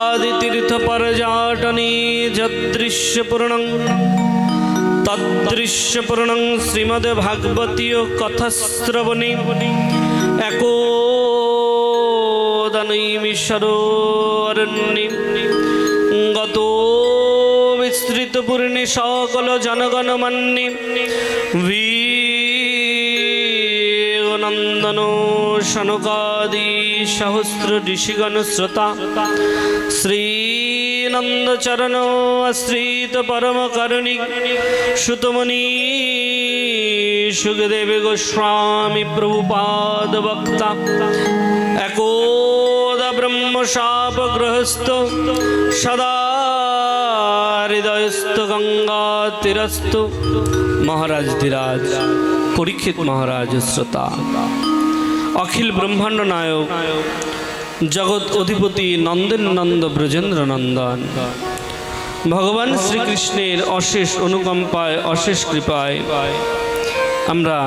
आदितीर्थपरजाटने जदृश्यपूर्णं तदृश्यपूर्णं श्रीमद्भागवतीय कथाश्रवणे एकोदनैमिषरोरण्ये गतो विस्तृतपूर्णे सकल जनगणमन्ये नंदनो शनकादि सहस्र ऋषिगण श्रोता श्रीनंदचरण आश्रित परम कारुणिक सुतमुनि सुखदेव गोस्वामी प्रभुपाद वक्ता एकोदा ब्रह्म शाप गृहस्थ सदा हृदयस्थ गंगा तीरस्थ महाराज धीराज परीक्षित महाराज श्रोता अखिल ब्रह्मांड नायक जगत अधिपति नंदन नंद ब्रजेंद्र नंदन भगवान श्रीकृष्णेर अशेष अनुकम्पाय अशेष कृपाय आमरा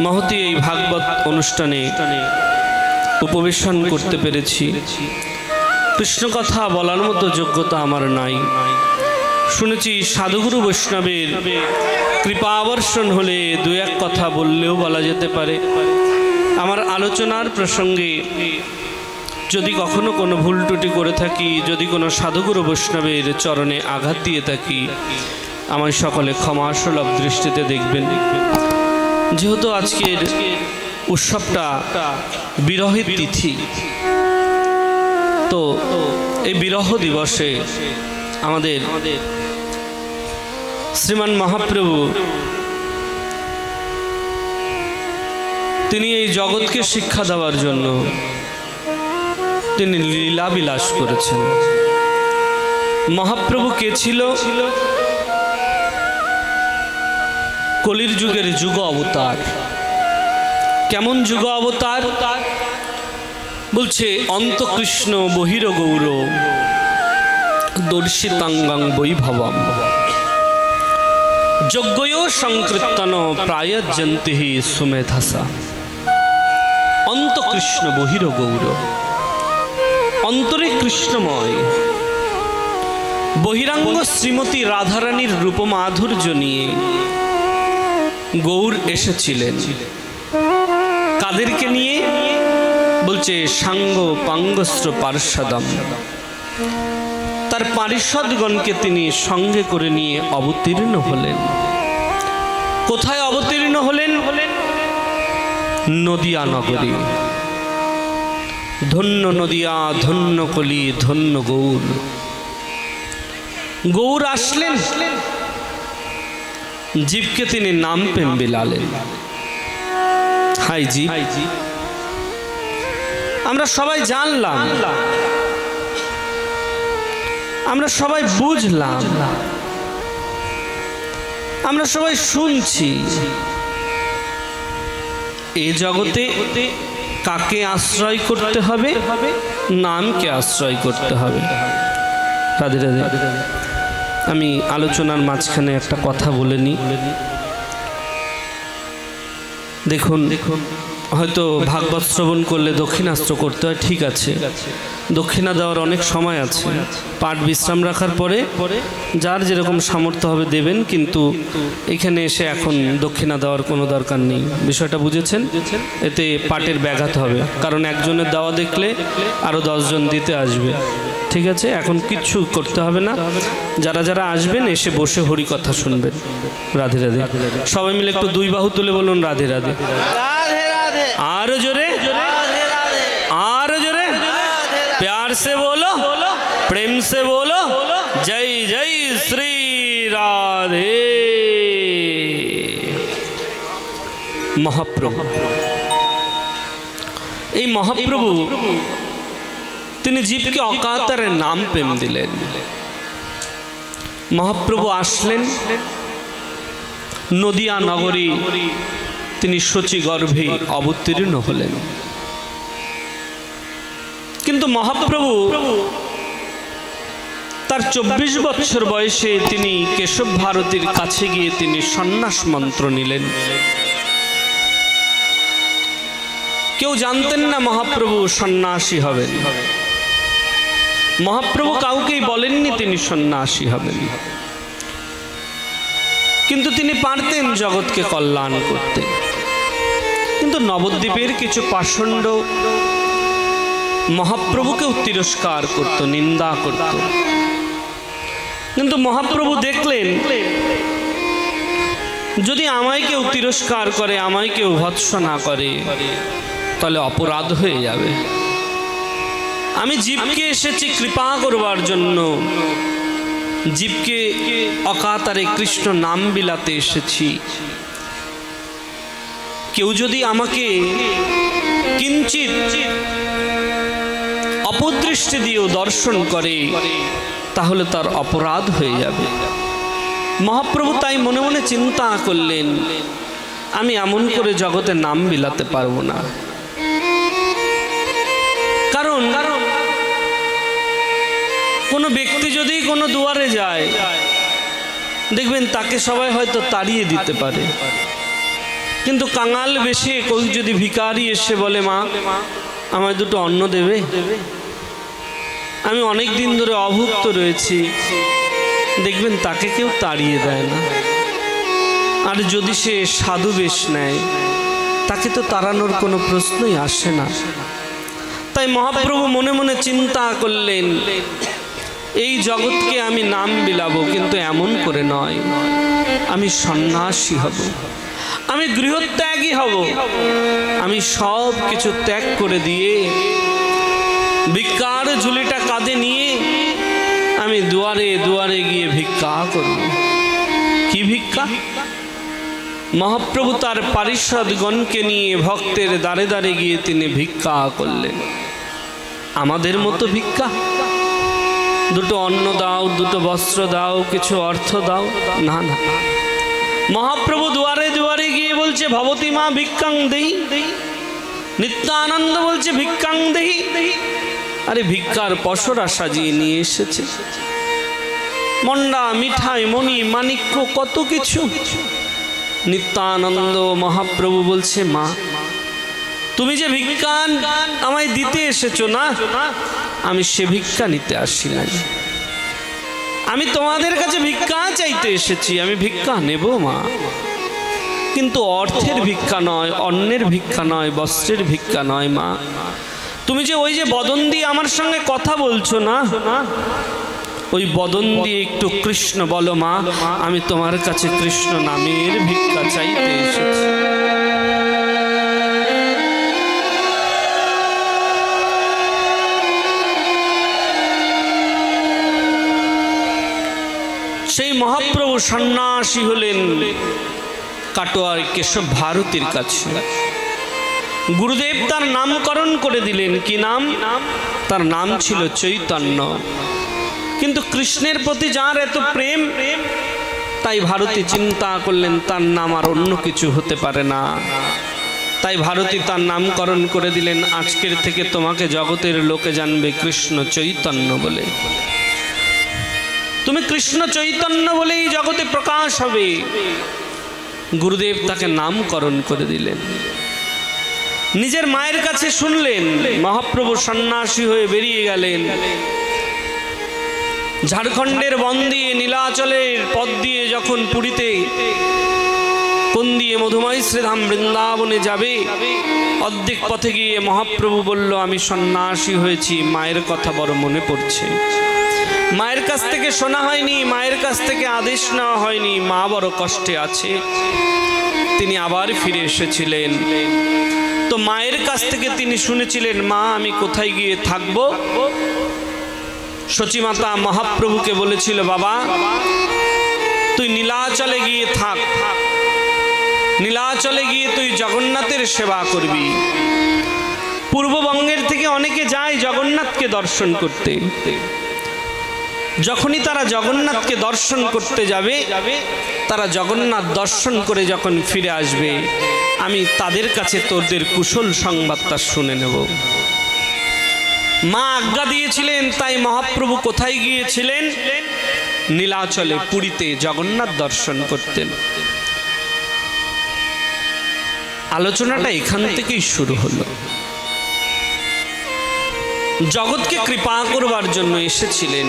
महती এই भागवत অনুষ্ঠানে उपवेशन करते पेरेছি। कृष्ण कथा বলার মতো যোগ্যতা আমার নাই। শুনেছি সাধুগুরু বৈষ্ণবের কৃপা আবর্ষণ হলে দুই এক কথা বললেও বলা যেতে পারে। আমার আলোচনার প্রসঙ্গে যদি কখনো কোনো ভুল ত্রুটি করে থাকি, যদি কোনো সাধুগুরু বৈষ্ণবের চরণে আঘাত দিয়ে থাকি, আমার সকলে ক্ষমাসুলভ দৃষ্টিতে দেখবেন। যেহেতু আজকের উৎসবটা বিরহের তিথি, তো এই বিরহ দিবসে আমাদের শ্রীমান মহাপ্রভু তিনি এই জগৎকে শিক্ষা দেওয়ার জন্য তিনি লীলা বিলাস করেছেন। মহাপ্রভু কে ছিল? কলির যুগের যুগ অবতার। কেমন যুগ অবতার? বলছে অন্ত কৃষ্ণ বহির গৌর দর্শিতাঙ্গং বৈভবম যজ্ঞয় সংকীর্তন প্রায়জন্তি সুমেধসা। অন্ত কৃষ্ণ বহির গৌর, অন্তরে কৃষ্ণময়, বহিরাঙ্গ শ্রীমতী রাধারানীর রূপমাধুর্য নিয়ে গৌর এসেছিলেন। কাদেরকে নিয়ে? বলছে সাঙ্গ পাঙ্গস্ত্র পার্ষদম, তার পারিষদগণকে তিনি সঙ্গে করে নিয়ে অবতীর্ণ হলেন। কোথায় অবতীর্ণ হলেন? নদিয়া নগরী। ধন্য নদিয়া, ধন্য কলি, ধন্য গৌর। গৌর আসলেন, জীবকে তিনি নাম প্রেম বিলালেন। হাই জীব, আমরা সবাই জানলাম, আমরা সবাই বুঝলাম, আমরা সবাই শুনছি, এই জগতে কাকে আশ্রয় করতে হবে? নামকে আশ্রয় করতে হবে। রাধে রাধে। আমি আলোচনার মাঝখানে একটা কথা বলে নিই। দেখুন, হয়তো ভাগবত শ্রবণ করলে দক্ষিণাস্ত্র করতে হয়, ঠিক আছে, দক্ষিণা দেওয়ার অনেক সময় আছে। পাঠ বিশ্রাম রাখার পরে যার যেরকম সামর্থ্য হবে দেবেন, কিন্তু এখানে এসে এখন দক্ষিণা দেওয়ার কোনো দরকার নেই। বিষয়টা বুঝেছেন? এতে পাঠের ব্যাঘাত হবে, কারণ একজনের দেওয়া দেখলে আরও 10 জন দিতে আসবে। ঠিক আছে, এখন কিচ্ছু করতে হবে না। যারা যারা আসবেন এসে বসে হরি কথা শুনবেন। রাধে রাধে। সবাই মিলে একটু দুই বাহু তুলে বলুন রাধে রাধে। आरो जोरे, आरो जोरे, प्यार से बोलो, प्रेम से बोलो, जय जय श्री राधे। महाप्रभु, এই মহাপ্রভু তিনি জীবকে অকাতরে নাম প্রেম দিলেন। মহাপ্রভু আসলেন নদিয়া নগরী, তিনি শচী গর্ভে অবতীর্ণ হলেন। কিন্তু মহাপ্রভু তার 24 বছর বয়সে তিনি কেশব ভারতীর কাছে গিয়ে তিনি সন্ন্যাস মন্ত্র নিলেন। কেউ জানতেন না মহাপ্রভু সন্ন্যাসী হবেন। মহাপ্রভু কাউকেই বলেননি তিনি সন্ন্যাসী হবেন, কিন্তু তিনি পারতেন জগৎকে কল্যাণ করতে। কিন্তু নবদ্বীপের কিছু পাষণ্ড মহাপ্রভুকেও তিরস্কার করত, নিন্দা করত। কিন্তু মহাপ্রভু দেখলেন যদি আমায় কেউ তিরস্কার করে, আমায় কেউ ভৎসনা করে, তাহলে অপরাধ হয়ে যাবে। আমি জীবকে এসেছি কৃপা করবার জন্য, জীবকে অকাতরে কৃষ্ণ নাম বিলাতে এসেছি। কেউ যদি আমাকে কিঞ্চিত অপদৃষ্টি দিয়েও দর্শন করে, তাহলে তার অপরাধ হয়ে যাবে। মহাপ্রভু তাই মনে মনে চিন্তা করলেন, আমি এমন করে জগতে নাম বিলাতে পারবো না। কারণ কোনো ব্যক্তি যদি কোনো দুয়ারে যায়, দেখবেন তাকে সবাই হয়তো তাড়িয়ে দিতে পারে, কিন্তু কাঙাল বেশে কেউ যদি ভিখারি এসে বলে, মা আমায় দুটো অন্ন দেবে, আমি অনেক দিন ধরে অভুক্ত রয়েছি, দেখবেন তাকে কেউ তাড়িয়ে দেয় না। আর যদি সে সাধু বেশ নেয়, তাকে তো তাড়ানোর কোনো প্রশ্নই আসে না। তাই মহাপ্রভু মনে মনে চিন্তা করলেন, এই জগৎকে আমি নাম বিলাবো, কিন্তু এমন করে নয়। আমি সন্ন্যাসী হব, আমি গৃহত্যাগী হব, আমি সব কিছু ত্যাগ করে দিয়ে ভিক্ষার ঝুলিটা কাঁধে নিয়ে আমি দুয়ারে দুয়ারে গিয়ে ভিক্ষা করব। কি ভিক্ষা? মহাপ্রভু তার পারিষদগণকে নিয়ে ভক্তের দ্বারে দ্বারে গিয়ে তিনি ভিক্ষা করলেন। আমাদের মতো ভিক্ষা, দুটো অন্ন দাও, দুটো বস্ত্র দাও, কিছু অর্থ দাও, না না। মহাপ্রভু দুয়ারে দুয়ারে গিয়ে বলছে, ভবতী মা ভিক্ষাং দেহি। নিত্যানন্দ বলছে, ভিক্ষাং দেহি। আরে ভিক্ষার পসরা সাজিয়ে নিয়ে এসেছে, মন্ডা, মিঠাই, মণি, মাণিক্য, কত কিছু। নিত্যানন্দ মহাপ্রভু বলছে, মা তুমি যে ভিক্ষা আমায় দিতে এসেছো না, আমি সে ভিক্ষা নিতে আসি নাই, আমি তোমাদের কাছে ভিক্ষা চাইতে এসেছি, আমি ভিক্ষা নেব মা, কিন্তু অর্থের ভিক্ষা নয়, অন্যের ভিক্ষা নয়, বস্ত্রের ভিক্ষা নয়। মা তুমি যে ওই যে বদন দিয়ে আমার সঙ্গে কথা বলছো না, ওই বদন দিয়ে একটু কৃষ্ণ বলো মা, আমি তোমার কাছে কৃষ্ণ নামের ভিক্ষা চাইতে এসেছি। সেই মহাপ্রভু সন্ন্যাসী হলেন কাটোয়ার কেশব ভারতীর কাছে। গুরুদেব তার নামকরণ করে দিলেন। কি নাম? তার নাম ছিল চৈতন্য। কিন্তু কৃষ্ণের প্রতি যার এত প্রেম, তাই ভারতী চিন্তা করলেন তার নাম আর অন্য কিছু হতে পারে না। তাই ভারতী তার নামকরণ করে দিলেন, আজকের থেকে তোমাকে জগতের লোকে জানবে কৃষ্ণ চৈতন্য বলে। তুমি কৃষ্ণ চৈতন্য বলেই জগতে প্রকাশ হবে। গুরুদেব তাকে নামকরণ করে দিলেন। নিজের মায়ের কাছে শুনলেন, মহাপ্রভু সন্ন্যাসী হয়ে বেরিয়ে গেলেন। ঝাড়খণ্ডের বন দিয়ে, নীলাচলের পথ দিয়ে যখন পুরীতে কোন দিয়ে মধুময় শ্রীধাম বৃন্দাবনে যাবে, অর্ধেক পথে গিয়ে মহাপ্রভু বলল, আমি সন্ন্যাসী হয়েছি, মায়ের কথা বড় মনে পড়ছে। মায়ের কাছ থেকে শোনা হয়নি, মায়ের কাছ থেকে আদেশ নেওয়া হয়নি, মা বড় কষ্টে আছে। তিনি আবার ফিরে এসেছিলেন। তো মায়ের কাছ থেকে তিনি শুনেছিলেন, মা আমি কোথায় গিয়ে থাকব? সচিমাতা মহাপ্রভুকে বলেছিল, বাবা তুই নীলাচলে গিয়ে থাক, নীলাচলে গিয়ে তুই জগন্নাথের সেবা করবি। পূর্ববঙ্গের থেকে অনেকে যায় জগন্নাথকে দর্শন করতে। যখনই তারা জগন্নাথকে দর্শন করতে যাবে, তারা জগন্নাথ দর্শন করে যখন ফিরে আসবে, আমি তাদের কাছে তোদের কুশল সংবাদটা শুনে নেব। মা আজ্ঞা দিয়েছিলেন, তাই মহাপ্রভু কোথায় গিয়েছিলেন? নীলাচলে, পুরীতে জগন্নাথ দর্শন করতেন। আলোচনাটা এখান থেকেই শুরু হলো। জগৎকে কৃপা করবার জন্য এসেছিলেন।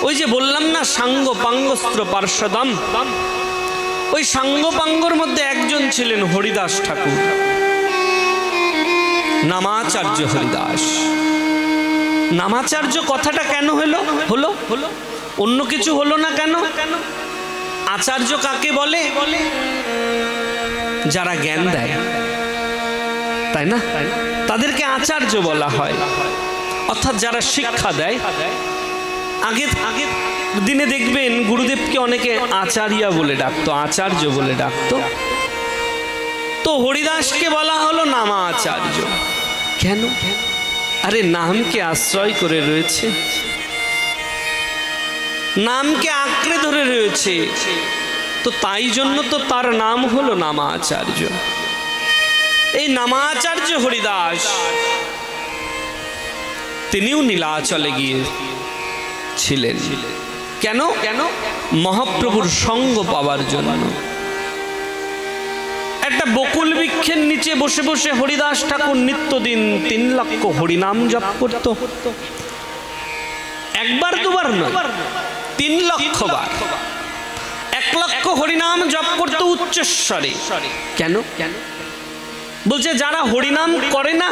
ওই যে বললাম না, সাঙ্গ পাঙ্গস্ত্র পার্শ্বদম, ওই সাঙ্গ পাঙ্গর মধ্যে একজন ছিলেন হরিদাস ঠাকুর, নামাচার্য হরিদাস। নামাচার্য কথাটা কেন হলো? অন্য কিছু হলো না কেন? আচার্য কাকে বলে? যারা জ্ঞান দেয়, তাই না? তাদেরকে আচার্য বলা হয়, অর্থাৎ যারা শিক্ষা দেয়। আগে দিনে দেখবেন গুরুদেবকে অনেকে আচার্য বলে ডাকতো, আচার্য বলে ডাকতো। তো হরিদাসকে বলা হলো নামাচার্য। কেন? আরে নামকে আশ্রয় করে রয়েছে, নামকে আঁকড়ে ধরে রয়েছে, তো তাই জন্য তো তার নাম হলো নামাচার্য। এই নামাচার্য হরিদাস তিনিও নীলাচলে গিয়েছিলেন। কেন? মহাপ্রভুর সঙ্গ পাওয়ার জন্য। একটা বকুল বৃক্ষের নিচে বসে বসে হরিদাস ঠাকুর নিত্যদিন 3 লক্ষ হরিনাম জপ করত। একবার দুবার নয়, 3 লক্ষ বার। 1 লক্ষ হরিনাম জপ করত উচ্চস্বরে। কেন? বলছে যারা হরিনাম করে না,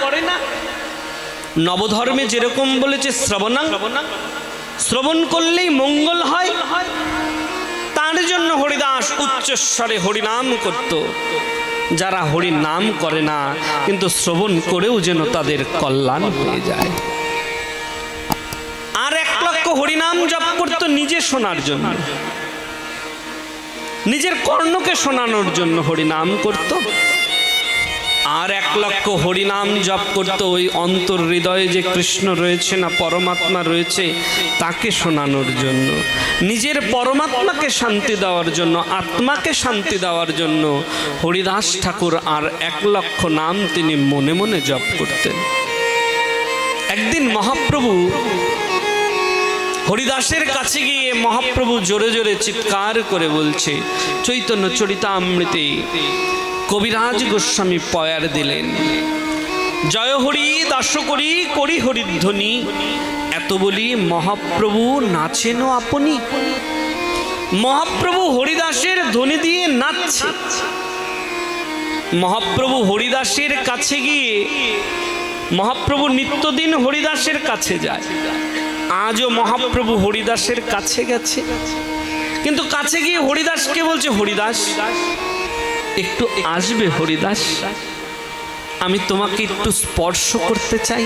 নবধর্মে যেরকম বলেছে শ্রবণ করলেই মঙ্গল হয়, তার জন্য হরিদাস উচ্চস্বরে হরিনাম করত। যারা হরি নাম করে না কিন্তু শ্রবণ করেও যেন তাদের কল্যাণ হয়ে যায়। আর 1 লক্ষ হরিনাম জপ করত নিজে শোনার জন্য, নিজের কর্ণকে শোনানোর জন্য হরিনাম করত। আর 1 লক্ষ হরিনাম জপ করত ওই অন্তর হৃদয়ে যে কৃষ্ণ রয়েছে না, পরমাত্মা রয়েছে, তাকে শোনানোর জন্য, নিজের পরমাত্মাকে শান্তি দেওয়ার জন্য, আত্মাকে শান্তি দেওয়ার জন্য হরিদাস ঠাকুর আর 1 লক্ষ নাম তিনি মনে মনে জপ করতেন। একদিন মহাপ্রভু হরিদাসের কাছে গিয়ে মহাপ্রভু জোরে জোরে চিৎকার করে বলছে, চৈতন্য চরিতামৃতে কবিরাজ গোস্বামী পয়ার দিলেন, জয় হরি দাস করি করি হরিধ্বনি, এত বলি মহাপ্রভু নাচেন আপনি। মহাপ্রভু হরিদাসের ধ্বনি দিয়ে নাচছে। মহাপ্রভু হরিদাসের কাছে গিয়ে, মহাপ্রভু নিত্যদিন হরিদাসের কাছে যায়, আজও মহাপ্রভু হরিদাসের কাছে গেছে, কিন্তু কাছে গিয়ে হরিদাসকে বলছে, হরিদাস একটু আসবে? হরিদাস, আমি তোমাকে একটু স্পর্শ করতে চাই।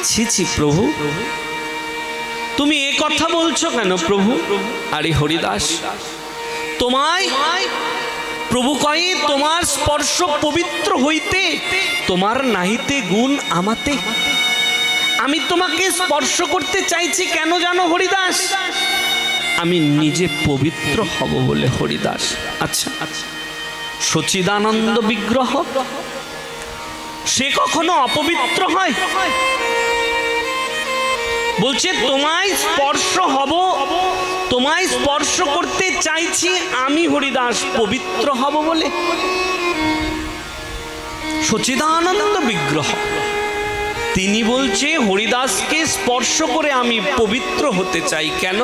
ছি ছি প্রভু, তুমি এ কথা বলছো কেন প্রভু? আরে হরিদাস, তোমায় প্রভু কয়ে তোমার স্পর্শ পবিত্র হইতে, তোমার নাহিতে গুণ আমাতে। আমি তোমাকে স্পর্শ করতে চাইছি কেন জানো হরিদাস? আমি নিজে পবিত্র হব বলে হরিদাস। আচ্ছা, সচিদানন্দ বিগ্রহ সে কখনো অপবিত্র হয়? বলছে তোমায় স্পর্শ হব, তোমায় স্পর্শ করতে চাইছি আমি হরিদাস পবিত্র হব বলে। সচিদানন্দ বিগ্রহ তিনি বলছে হরিদাসকে স্পর্শ করে আমি পবিত্র হতে চাই। কেন?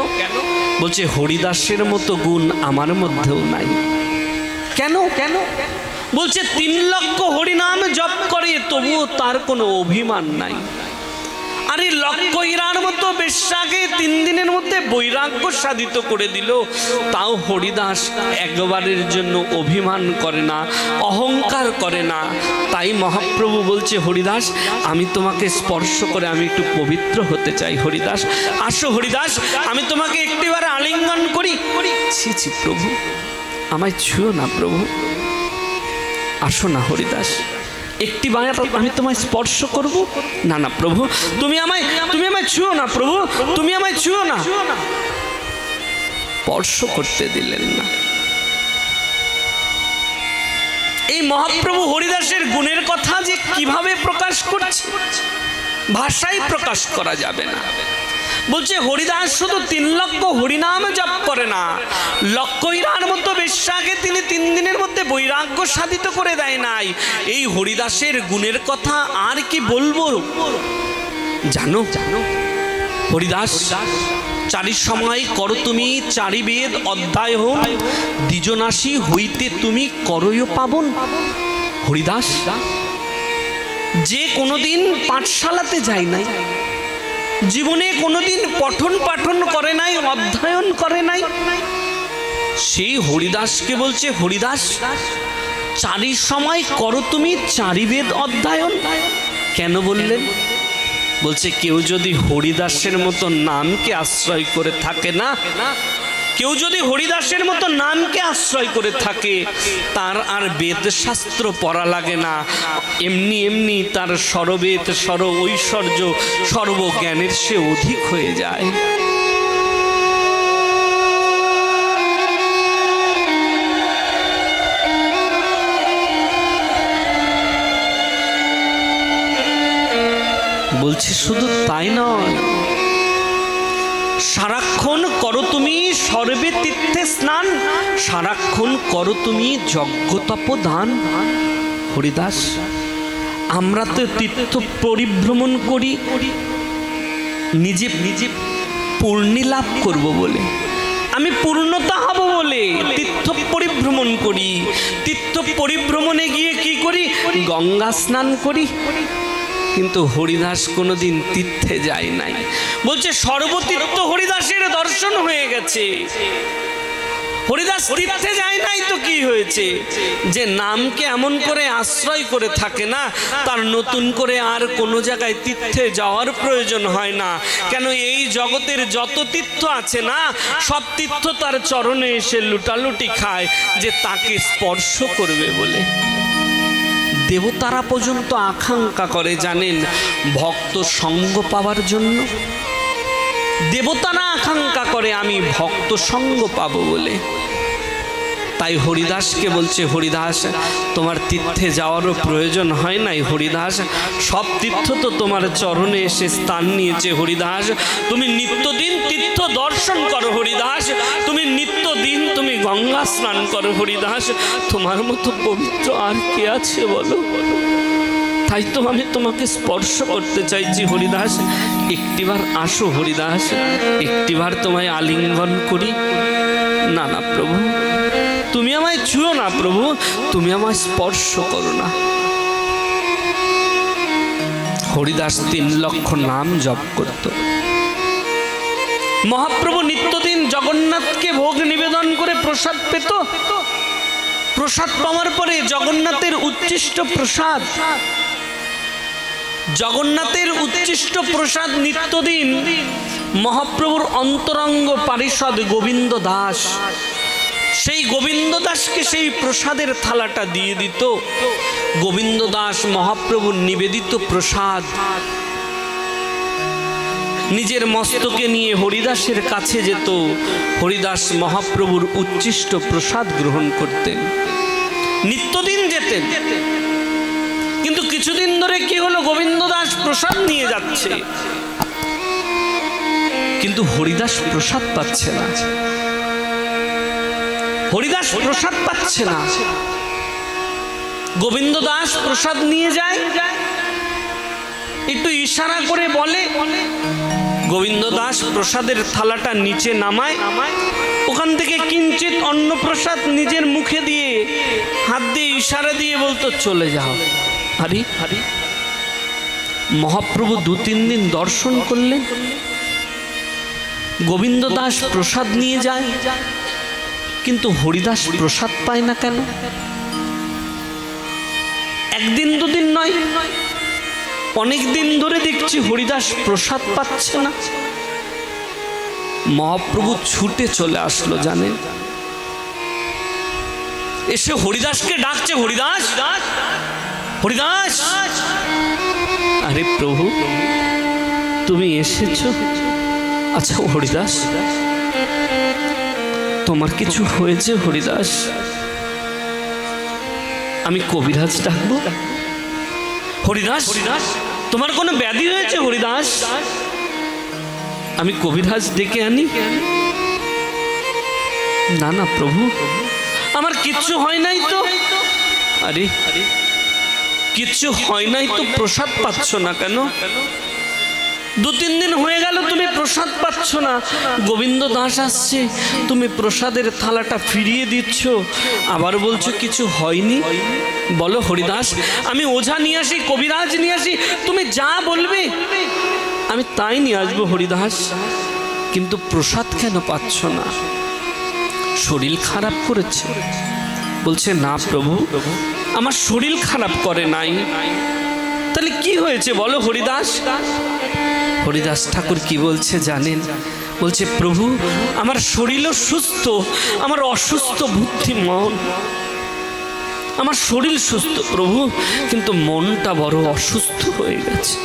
বলছে হরিদাসের মতো গুণ আমার মধ্যেও নাই। কেন? বলছে 3 লক্ষ হরিনাম জপ করে তবুও তার কোনো অভিমান নাই। আরে লক্ষ হীরার মতো বেশ্যাকে 3 দিনের মধ্যে বৈরাগ্য সাধিত করে দিল, তাও হরিদাস একবারের জন্য অভিমান করে না, অহংকার করে না। তাই মহাপ্রভু বলছে, হরিদাস আমি তোমাকে স্পর্শ করে আমি একটু পবিত্র হতে চাই। হরিদাস আসো, হরিদাস আমি তোমাকে একটিবার আলিঙ্গন করি। ছি ছি প্রভু, আমায় ছুঁয়ো না প্রভু, আসো না হরিদাস, একটি বার আমি তোমায় স্পর্শ করব। না না প্রভু, তুমি আমায় ছুঁয়ো না প্রভু, তুমি আমায় ছুঁয়ো না। স্পর্শ করতে দিলেন না। এই মহাপ্রভু হরিদাসের গুণের কথা যে কিভাবে প্রকাশ করছে, ভাষায় প্রকাশ করা যাবে না। বলছে হরিদাস শুধু 3 লক্ষ হরিনাম জপ করে না, লক্ষ হীরার মতো বেশ্যাকে তিনি 3 দিনের মধ্যে বৈরাগ্য সাধিত করে দেয় নাই। এই হরিদাসের গুণের কথা আর কি বলবো জানো? হরিদাস চারি সময় করো তুমি চারি বেদ অধ্যায়ন, দ্বিজনাসী হইতে তুমি করয় পাবন। হরিদাস যে কোনোদিন পাঠশালাতে যায় নাই, জীবনে কোনোদিন পঠন পাঠন করে নাই, অধ্যয়ন করে নাই, সেই হরিদাসকে বলছে হরিদাস চারি সময় করো তুমি চারি বেদ অধ্যয়ন। কেন বললেন? বলছে কেউ যদি হরিদাসের মতো নামকে আশ্রয় করে থাকে না, কেউ যদি হরিদাসের মতো নামকে আশ্রয় করে থাকে, তার আর বেদ শাস্ত্র পড়া লাগে না, এমনি এমনি তার সর্ববেদ সর্ব ঐশ্বর্য সর্বজ্ঞানের সে অধিক হয়ে যায়। বলছে শুধু তাই নয়, সারাক্ষণ করো তুমি সর্বে তীর্থে স্নান, সারাক্ষণ করো তুমি যজ্ঞ তপ দান। হরিদাস আমরা তো তীর্থ পরিভ্রমণ করি নিজে নিজে পূর্ণি লাভ করব বলে, আমি পূর্ণতা হব বলে তীর্থ পরিভ্রমণ করি। তীর্থ পরিভ্রমণে গিয়ে কি করি? গঙ্গা স্নান করি। কিন্তু হরিদাস কোনোদিন তীর্থে যায় নাই। বলছে সর্বতীর্থ হরিদাসের দর্শন হয়ে গেছে। হরিদাস তীর্থে যায় নাই তো কি হয়েছে? যে নামকে এমন করে আশ্রয় করে থাকে না, তার নতুন করে আর কোনো জায়গায় তীর্থে যাওয়ার প্রয়োজন হয় না। কেন? এই জগতের যত তীর্থ আছে না, সব তীর্থ তার চরণে এসে লুটালুটি খায় যে তাকে স্পর্শ করবে বলে। দেবতারা পর্যন্ত আকাঙ্ক্ষা করে জানেন ভক্ত সঙ্গ পাওয়ার জন্য। দেবতারা আকাঙ্ক্ষা করে আমি ভক্ত সঙ্গ পাবো বলে। তাই হরিদাসকে বলছে হরিদাস তোমার তীর্থে যাওয়ারও প্রয়োজন হয় নাই। হরিদাস সব তীর্থ তো তোমার চরণে এসে স্থান নিয়েছে। হরিদাস তুমি নিত্যদিন তীর্থ দর্শন করো। হরিদাস তুমি নিত্যদিন তুমি গঙ্গা স্নান করো। হরিদাস তোমার মতো পবিত্র আর কে আছে বলো? তাই তো আমি তোমাকে স্পর্শ করতে চাইছি। হরিদাস একটিবার আসো। হরিদাস একটিবার তোমায় আলিঙ্গন করি। না না প্রভু, তুমি আমায় ছুঁয়ো না। প্রভু তুমি আমায় স্পর্শ করো না। হরিদাস 3 লক্ষ নাম জপ করত। মহাপ্রভু নিত্যদিন জগন্নাথকে ভোগ নিবেদন করে প্রসাদ পেত। প্রসাদ পাওয়ার পরে জগন্নাথের উচ্ছিষ্ট প্রসাদ, জগন্নাথের উচ্ছিষ্ট প্রসাদ নিত্যদিন মহাপ্রভুর অন্তরঙ্গ পারিষদ গোবিন্দ দাস, সেই গোবিন্দ দাসকে সেই প্রসাদের থালাটা দিয়ে দিত। গোবিন্দ দাস মহাপ্রভুর নিবেদিত প্রসাদ নিজের মস্তকে নিয়ে হরিদাসের কাছে যেত। হরিদাস মহাপ্রভুর উচ্ছিষ্ট প্রসাদ গ্রহণ করতেন, নিত্যদিন যেতেন। কিন্তু কিছুদিন ধরে কি হলো? গোবিন্দ দাস প্রসাদ নিয়ে যাচ্ছে, কিন্তু হরিদাস প্রসাদ পাচ্ছে না। হরিদাস প্রসাদ পাচ্ছে না। গোবিন্দ দাস প্রসাদ নিয়ে যায়, একটু ইশারা করে বলে। গোবিন্দ দাস প্রসাদের থালাটা নিচে নামায়, ওখান থেকে কিঞ্চিত অন্ন প্রসাদ নিজের মুখে দিয়ে হাত দিয়ে ইশারা দিয়ে বলতো চলে যাও। আরে আরে মহাপ্রভু 2-3 দিন দর্শন করলেন, গোবিন্দ দাস প্রসাদ নিয়ে যায়, কিন্তু হরিদাস প্রসাদ পায় না কেন? 1 দিন 2 দিন নয়, অনেক দিন ধরে দেখছি হরিদাস প্রসাদ পাচ্ছে না। মহাপ্রভু ছুটে চলে আসলো জানেন, এসে হরিদাসকে ডাকছে, হরিদাস হরিদাস। আরে প্রভু তুমি এসেছো? আচ্ছা হরিদাস তোমার কিছু হয়েছে? হরিদাস আমি কবিরাজ ডাকবো? হরিদাস তোমার কোনো ব্যাধি হয়েছে? হরিদাস আমি কবিরাজ ডেকে আনি? না না প্রভু, আমার কিচ্ছু হয় নাই তো। আরে কিচ্ছু হয় নাই তো প্রসাদ পাচ্ছ না কেন? 2-3 দিন হয়ে গেল তুমি প্রসাদ পাচ্ছ না। গোবিন্দ দাস আসছে, তুমি প্রসাদের থালাটা ফিরিয়ে দিচ্ছ, আবার বলছো কিছু হয়নি। বলো হরিদাস, আমি ওঝা নিয়ে আসি, কবিরাজ নিয়ে আসি, তুমি যা বলবে আমি তাই নিয়ে আসবো হরিদাস, কিন্তু প্রসাদ কেন পাচ্ছ না? শরীর খারাপ করেছে? বলছে না প্রভু, আমার শরীর খারাপ করে নাই। তাহলে কি হয়েছে বলো হরিদাস? হরিদাস ঠাকুর কি বলছে জানেন? বলছে প্রভু, আমার শরীরও সুস্থ, আমার অসুস্থ বুদ্ধি মন। আমার শরীর সুস্থ প্রভু, কিন্তু মনটা বড় অসুস্থ হয়ে গেছে।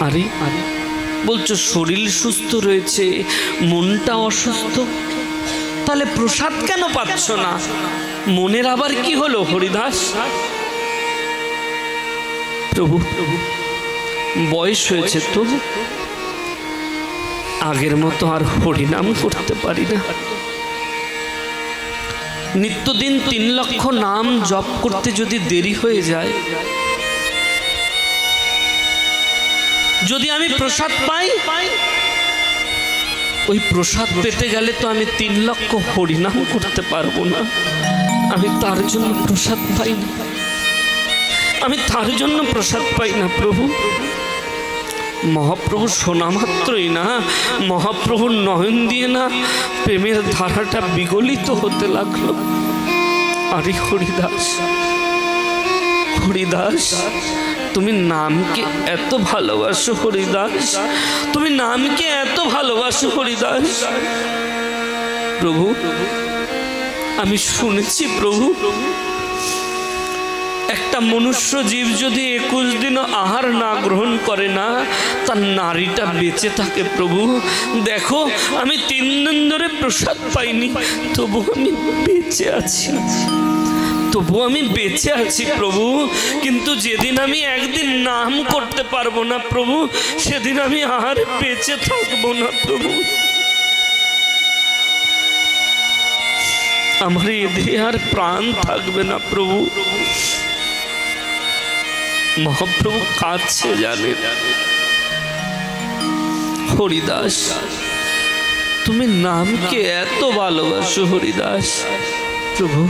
আরে আরে বলছো শরীর সুস্থ রয়েছে, মনটা অসুস্থ, তাহলে প্রসাদ কেন পাচ্ছ না? মনের আবার কি হলো হরিদাস? প্রভু বয়স হয়েছে তো, আগের মতো আর হরিনাম করতে পারি না। নিত্যদিন 3 লক্ষ নাম জপ করতে যদি দেরি হয়ে যায়, যদি আমি প্রসাদ পাই, ওই প্রসাদ পেতে গেলে তো আমি 3 লক্ষ হরিনাম করতে পারবো না। আমি তার জন্য প্রসাদ পাই না, আমি তার জন্য প্রসাদ পাই না প্রভু। মহাপ্রভু শোনা মাত্রই না, মহাপ্রভুর নয়ন দিয়ে না প্রেমের ধারাটা বিগলিত হতে লাগলো। আরে হরিদাস, হরিদাস তুমি নামকে এত ভালোবাসো হরিদাস, তুমি নামকে এত ভালোবাসো হরিদাস। প্রভু আমি শুনেছি প্রভু, একটা মনুষ্য জীব যদি 21 দিনও আহার না গ্রহণ করে না, তার নারীটা বেঁচে থাকে প্রভু। দেখো আমি 3 দিন ধরে প্রসাদ পাইনি, তবু আমি বেঁচে আছি, তবু আমি বেঁচে আছি প্রভু। কিন্তু যেদিন আমি একদিন নাম করতে পারবো না প্রভু, সেদিন আমি আর বেঁচে থাকবো না প্রভু। আমার এ দেহে আর প্রাণ থাকবে না প্রভু। মহাপ্রভু কাঁদছে জানে। হরিদাস তুমি নামকে এত ভালোবাসো হরিদাস। প্রভু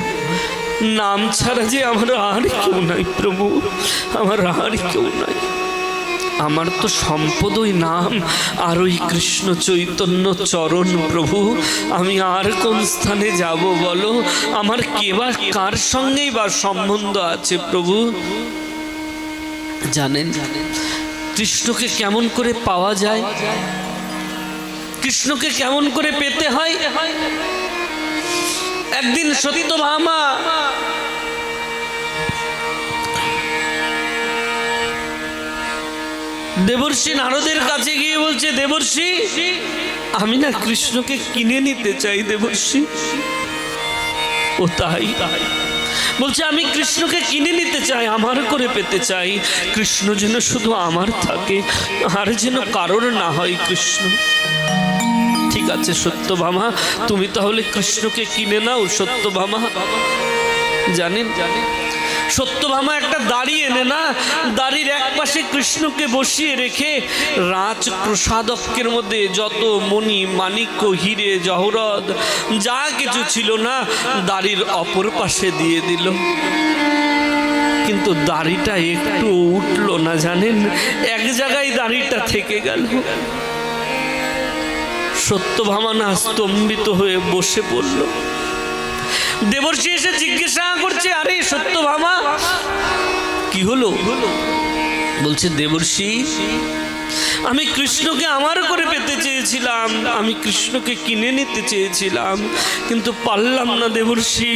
নাম ছাড়া যে আমার আর কেউ নাই প্রভু, আমার আর কেউ নাই। আমার তো সম্পদই নাম আর ওই কৃষ্ণ চৈতন্য চরণ প্রভু। আমি আর কোন স্থানে যাব বলো? আমার কে বা কার সঙ্গেই বা সম্বন্ধ আছে প্রভু? জানেন কৃষ্ণকে কেমন করে পাওয়া যায়, কৃষ্ণকে কেমন করে পেতে হয়? একদিন সত্যভামা দেবর্ষি নারদের কাছে গিয়ে বলছে, দেবর্ষি আমি না কৃষ্ণকে কিনে নিতে চাই দেবর্ষি। ও তাই? বলছে আমি কৃষ্ণকে কিনে নিতে চাই, আমার করে পেতে চাই। কৃষ্ণ যেন শুধু আমার থাকে, আর যেন কারোর না হয় কৃষ্ণ। ঠিক আছে সত্যভামা, তুমি তাহলে কৃষ্ণকে কিনে নাও। সত্যভামা জানেন, সত্যভামা একটা দাড়ি এনে না, দাড়ির এক পাশে কৃষ্ণকে বসিয়ে রেখে রাজপ্রসাদকের মধ্যে যত মণি মাণিক্য হিরে জহরত যা কিছু ছিল না, দাড়ির অপর পাশে দিয়ে দিল। কিন্তু দাড়িটা একটু উঠলো না জানেন, এক জায়গায় দাড়িটা থেকে গেল। সত্যভামা না স্তম্ভিত হয়ে বসে পড়ল। দেবর্ষি এসে জিজ্ঞাসা করছে, আরে সত্যভামা কি হলো? বলছে দেবর্ষি আমি কৃষ্ণকে আমার করে পেতে চেয়েছিলাম, আমি কৃষ্ণকে কিনে নিতে চেয়েছিলাম, কিন্তু পারলাম না দেবর্ষি।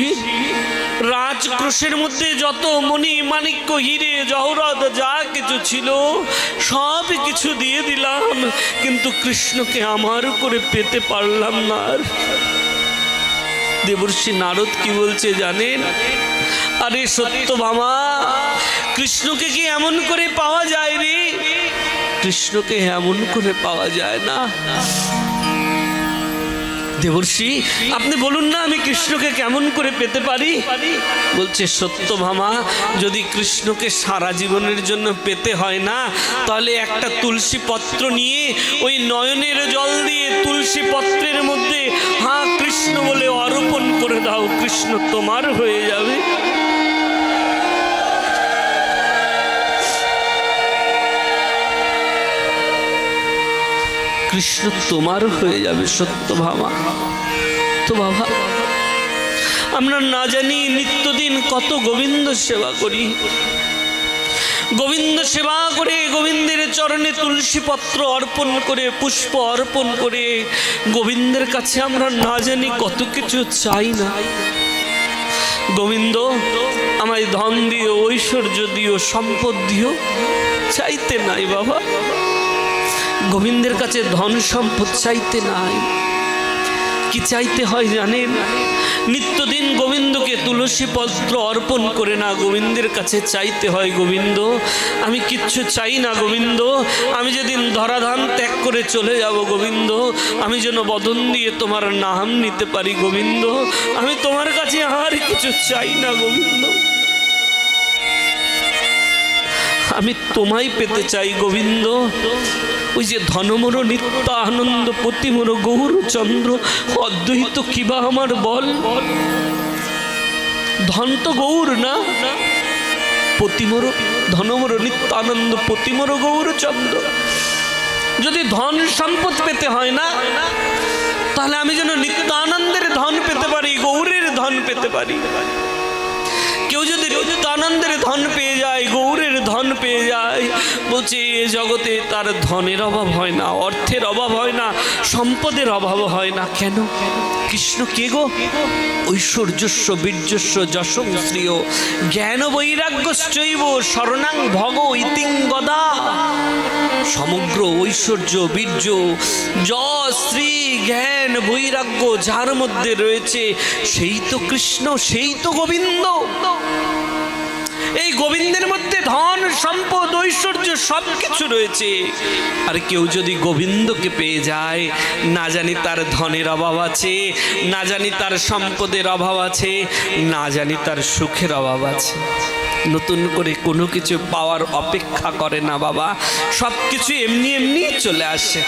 রাজকোষের মধ্যে যত মণি মাণিক্য হিরে জহরত যা কিছু ছিল সব কিছু দিয়ে দিলাম, কিন্তু কৃষ্ণকে আমার করে পেতে পারলাম না। দেবর্ষি নারদ কি বলছে জানেন? আরে সত্যভামা কৃষ্ণকে কি এমন করে পাওয়া যায় রে? কৃষ্ণকে এমন করে পাওয়া যায় না। দেবর্ষি, আপনি বলুন না আমি কৃষ্ণকে কেমন করে পেতে পারি? বলছে সত্যভামা, যদি কৃষ্ণকে সারা জীবনের জন্য পেতে হয় না, তাহলে একটা তুলসী পত্র নিয়ে ওই নয়নের জল দিয়ে তুলসী পত্রের মধ্যে হা কৃষ্ণ বলে অর্পণ করে দাও, কৃষ্ণ তোমার হয়ে যাবে। কৃষ্ণ তোমার হয়ে যাবে সত্যভামা। তো বাবা, আমরা না জানি নিত্যদিন কত গোবিন্দ সেবা করি, গোবিন্দ সেবা করে গোবিন্দের চরণে তুলসী পত্র অর্পণ করে পুষ্প অর্পণ করে গোবিন্দের কাছে আমরা না জানি কত কিছু চাই না। গোবিন্দ আমায় ধন দিও, ঐশ্বর্য দিও, সম্পদ দিও, চাইতে নাই বাবা। গোবিন্দের কাছে ধন সম্পদ চাইতে নাই, কি চাইতে হয় জানেন? নিত্যদিন গোবিন্দকে তুলসী পত্র অর্পণ করে না গোবিন্দের কাছে চাইতে হয়, গোবিন্দ আমি কিচ্ছু চাই না গোবিন্দ, আমি যেদিন ধরাধাম ত্যাগ করে চলে যাব গোবিন্দ, আমি যেন বদন দিয়ে তোমার নাম নিতে পারি গোবিন্দ, আমি তোমার কাছে আর কিছু চাই না গোবিন্দ, আমি তোমায় পেতে চাই গোবিন্দ। ওই যে ধনমর নিত্য আনন্দ পতিমর গৌরচন্দ্র অদ্বৈত কিবা আমার বল, ধন তো গৌর না, পতিমর ধনমর নিত্য আনন্দ পতিমর গৌরচন্দ্র। যদি ধন সম্পদ পেতে হয় না, তাহলে আমি যেন নিত্য আনন্দের ধন পেতে পারি, গৌরের ধন পেতে পারি। কেউ যদি আনন্দের ধন পেয়ে যায়, গৌরের ধন পেয়ে যায়, বলছে এ জগতে তার ধনের অভাব হয় না, অর্থের অভাব হয় না, সম্পদের অভাব হয় না। কেন? কৃষ্ণ কে গো? ঐশ্বর্যস্য বীর্যস্য যশং শ্রিয় জ্ঞান বৈরাগ্যশ্চৈব শরণাং ভগ ইতিং গদা। সমগ্র ঐশ্বর্য, বীর্য, যশ, শ্রী, জ্ঞান, বৈরাগ্য যার মধ্যে রয়েছে সেই তো কৃষ্ণ, সেই তো গোবিন্দ। এই গোবিন্দের মধ্যে ধন সম্পদ ঐশ্বর্য সব কিছু রয়েছে। আর কেউ যদি গোবিন্দকে পেয়ে যায়, না জানি তার ধনের অভাব আছে, না জানি তার সম্পদের অভাব আছে, না জানি তার সুখের অভাব আছে, নতুন করে কোনো কিছু পাওয়ার অপেক্ষা করে না বাবা, সব কিছু এমনি এমনি চলে আসে।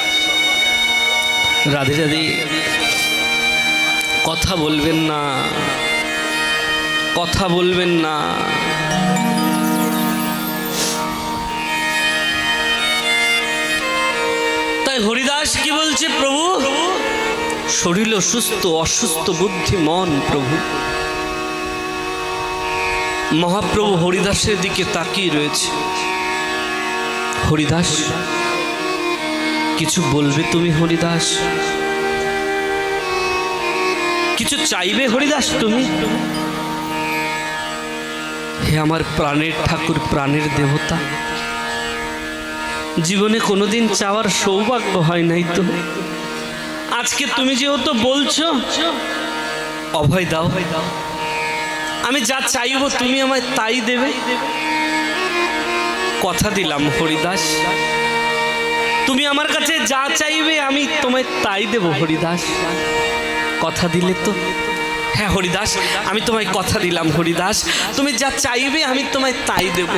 রাধে রাধে। কথা বলবেন না, কথা বলবেন না। তাই হরিদাস কি বলছে? প্রভু শরীর অসুস্থ, অসুস্থ বুদ্ধি মন প্রভু। মহাপ্রভু হরিদাসের দিকে তাকিয়ে রয়েছে। হরিদাস কিছু বলবে তুমি? হরিদাস কিছু চাইবে? হরিদাস তুমি? হে আমার প্রাণের ঠাকুর, প্রাণের দেবতা, জীবনে কোনোদিন চাওয়ার সৌভাগ্য হয় নাই তো, আজকে তুমি যেহেতু বলছো অভয় দাও, আমি যা চাইব তুমি আমায় তাই দেবে। কথা দিলাম হরিদাস, তুমি আমার কাছে যা চাইবে আমি তোমায় তাই দেব হরিদাস। কথা দিলে তো? হ্যাঁ হরিদাস, আমি তোমায় কথা দিলাম হরিদাস, তুমি যা চাইবে আমি তোমায় তাই দেব।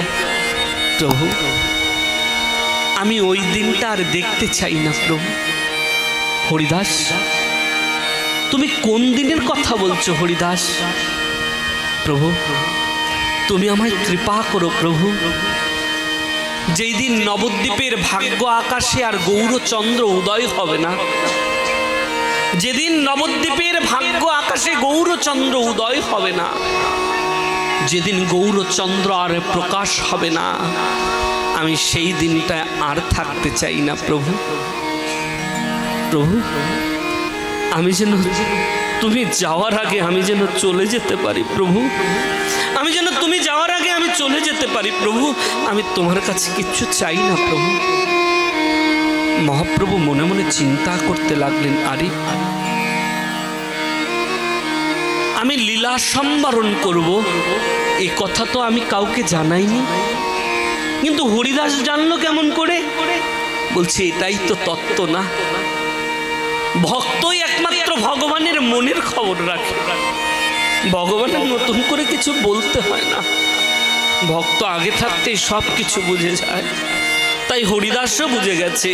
প্রভু আমি ওই দিনটা আর দেখতে চাই না প্রভু। হরিদাস তুমি কোন দিনের কথা বলছো হরিদাস? প্রভু তুমি আমায় কৃপা করো প্রভু, যেই দিন নবদ্বীপের ভাগ্য আকাশে আর গৌরচন্দ্র উদয় হবে না, যেদিন নবদ্বীপের ভাগ্য আকাশে গৌরচন্দ্র উদয় হবে না, যেদিন গৌরচন্দ্র আর প্রকাশ হবে না, আমি সেই দিনটা আর থাকতে চাই না প্রভু। প্রভু আমি যেন তুমি যাওয়ার আগে আমি যেন চলে যেতে পারি প্রভু, আমি যেন তুমি যাওয়ার আগে আমি চলে যেতে পারি প্রভু, আমি তোমার কাছে কিচ্ছু চাই না প্রভু। মহাপ্রভু মনে মনে চিন্তা করতে লাগলেন, আরে আমি লীলা সম্বরণ করব এই কথা তো আমি কাউকে জানাইনি, কিন্তু হরিদাস জানলো কেমন করে? বলছে এটাই তো তত্ত্ব না? ভক্তই একমাত্র ভগবানের মনের খবর রাখে। ভগবানের নতুন করে কিছু বলতে হয় না, ভক্ত আগে থাকতেই সব কিছু বুঝে যায়। তাই হরিদাসও বুঝে গেছে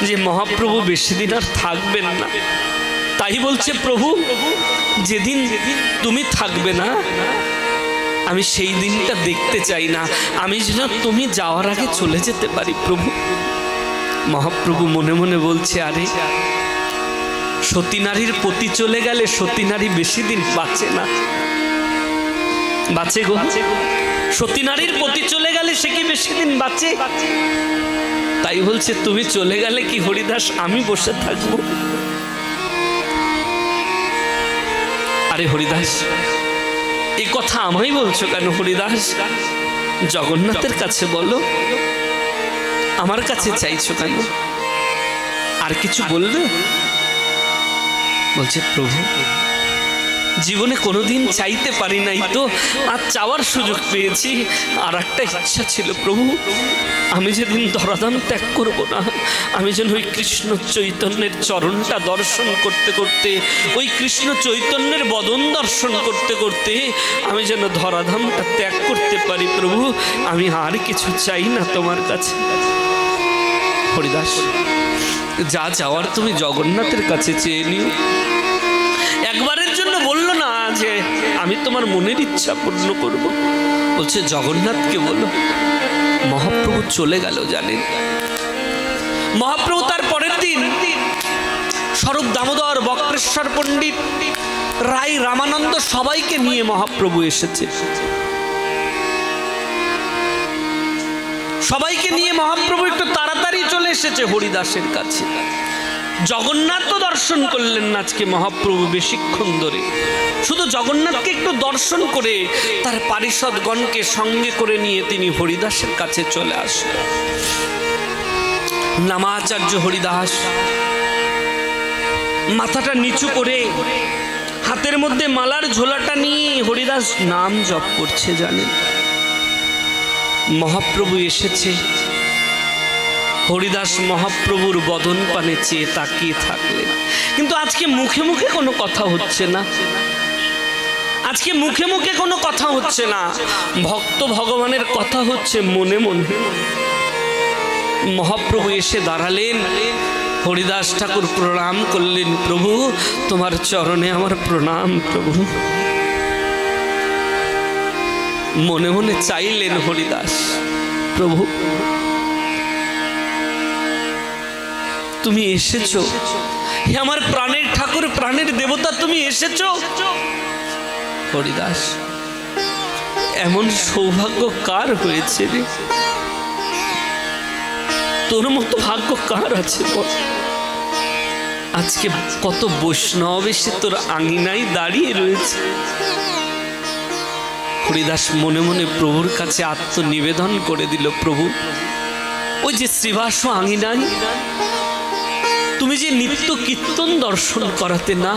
যে মহাপ্রভু বেশি দিন আর থাকবেন না। তাই বলছে, প্রভু যেদিন তুমি থাকবে না আমি সেই দিনটা দেখতে চাই না, আমি যেন তুমি যাওয়ার আগে চলে যেতে পারি প্রভু। মহাপ্রভু মনে মনে বলছে, আরে সতী নারীর পতি চলে গেলে সতী নারী বেশি দিন বাঁচে না। বাঁচে গো? সতী নারীর পতি চলে গেলে সে কি বেশি দিন বাঁচে? তাই বলছে, তুমি চলে গেলে কি হরিদাস আমি বসে থাকবো? আরে হরিদাস, এই কথা আমায় বলছো কেন হরিদাস? জগন্নাথের কাছে বলো, আমার কাছে চাইছো কেন? আর কিছু বলবে? বলছে, প্রভু জীবনে কোনোদিন চাইতে পারি নাই তো আর চাওয়ার সুযোগ পেয়েছি। আর একটা ইচ্ছা ছিল প্রভু, আমি যেদিন ধরাধাম ত্যাগ করব না, আমি যেন ওই কৃষ্ণ চৈতন্যের চরণটা দর্শন করতে করতে, ওই কৃষ্ণ চৈতন্যের বদন দর্শন করতে করতে আমি যেন ধরাধামটা ত্যাগ করতে পারি প্রভু। আমি আর কিছু চাই না তোমার কাছে। হরিদাস, যা যাওয়ার তুমি জগন্নাথের কাছে চেয়ে নিও। একবারের জন্য বললো না যে আমি তোমার মনের ইচ্ছা পূর্ণ করব। বলছে জগন্নাথকে বলো। মহাপ্রভু চলে গেল জানেন। মহাপ্রভু তার পরের দিন স্বরূপ দামোদর, বক্রেশ্বর পণ্ডিত, রায়, রামানন্দ সবাইকে নিয়ে মহাপ্রভু এসেছে। সবাইকে নিয়ে মহাপ্রভু একটু তাড়াতাড়ি চলে এসেছে হরিদাসের কাছে। জগন্নাথ তো দর্শন করলেন না আজকে মহাপ্রভু বেশিক্ষণ ধরে, শুধু জগন্নাথকে একটু দর্শন করে তার পারিষদগণকে সঙ্গে করে নিয়ে তিনি হরিদাসের কাছে চলে আসলেন। নামাচার্য হরিদাস মাথাটা নিচু করে হাতের মধ্যে মালার ঝোলাটা নিয়ে হরিদাস নাম জপ করছে জানেন। মহাপ্রভু এসেছে, হরিদাস মহাপ্রভুর বদন পানে চেয়ে তাকিয়ে থাকলেন। কিন্তু আজকে মুখে মুখে কোনো কথা হচ্ছে না, আজকে মুখে মুখে কোনো কথা হচ্ছে না, ভক্ত ভগবানের কথা হচ্ছে মনে মনে। মহাপ্রভু এসে দাঁড়ালেন, হরিদাস ঠাকুর প্রণাম করলেন, প্রভু তোমার চরণে আমার প্রণাম প্রভু। মনে মনে চাইলেন হরিদাস, প্রভু তুমি এসেছো, হে আমার প্রাণের ঠাকুর, প্রাণের দেবতা, তুমি এসেছো। হরিদাস, এমন সৌভাগ্য কার হয়েছে রে? তোর মতো ভাগ্য কার আছে বল? আজকে কত বৈষ্ণব এসে তোর আঙিনায় দাঁড়িয়ে রয়েছে। হরিদাস মনে মনে প্রভুর কাছে আত্মনিবেদন করে দিল, প্রভু ওই যে শ্রীবাস আঙিনায় তুমি যে নিত্য কীর্তন দর্শন করাতে না,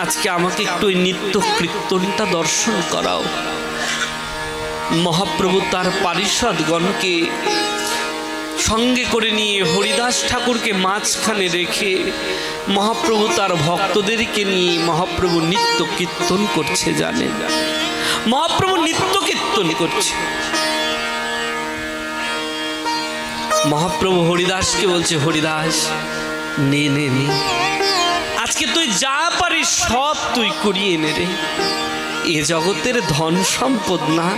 আজকে আমাকে একটু ওই নিত্য কীর্তনটা দর্শন করাও। মহাপ্রভু তার পারিষদগণকে সঙ্গে করে নিয়ে হরিদাস ঠাকুরকে মাঝখানে রেখে মহাপ্রভু তার ভক্তদেরকে নিয়ে মহাপ্রভু নিত্য কীর্তন করছে জানেন। মহাপ্রভু নিত্য কীর্তন করছে। মহাপ্রভু হরিদাসকে বলছে, হরিদাস নে নে নে, আজকে তুই যা পারিস সব তুই করিয়ে নে রে। এ জগতের ধন সম্পদ না,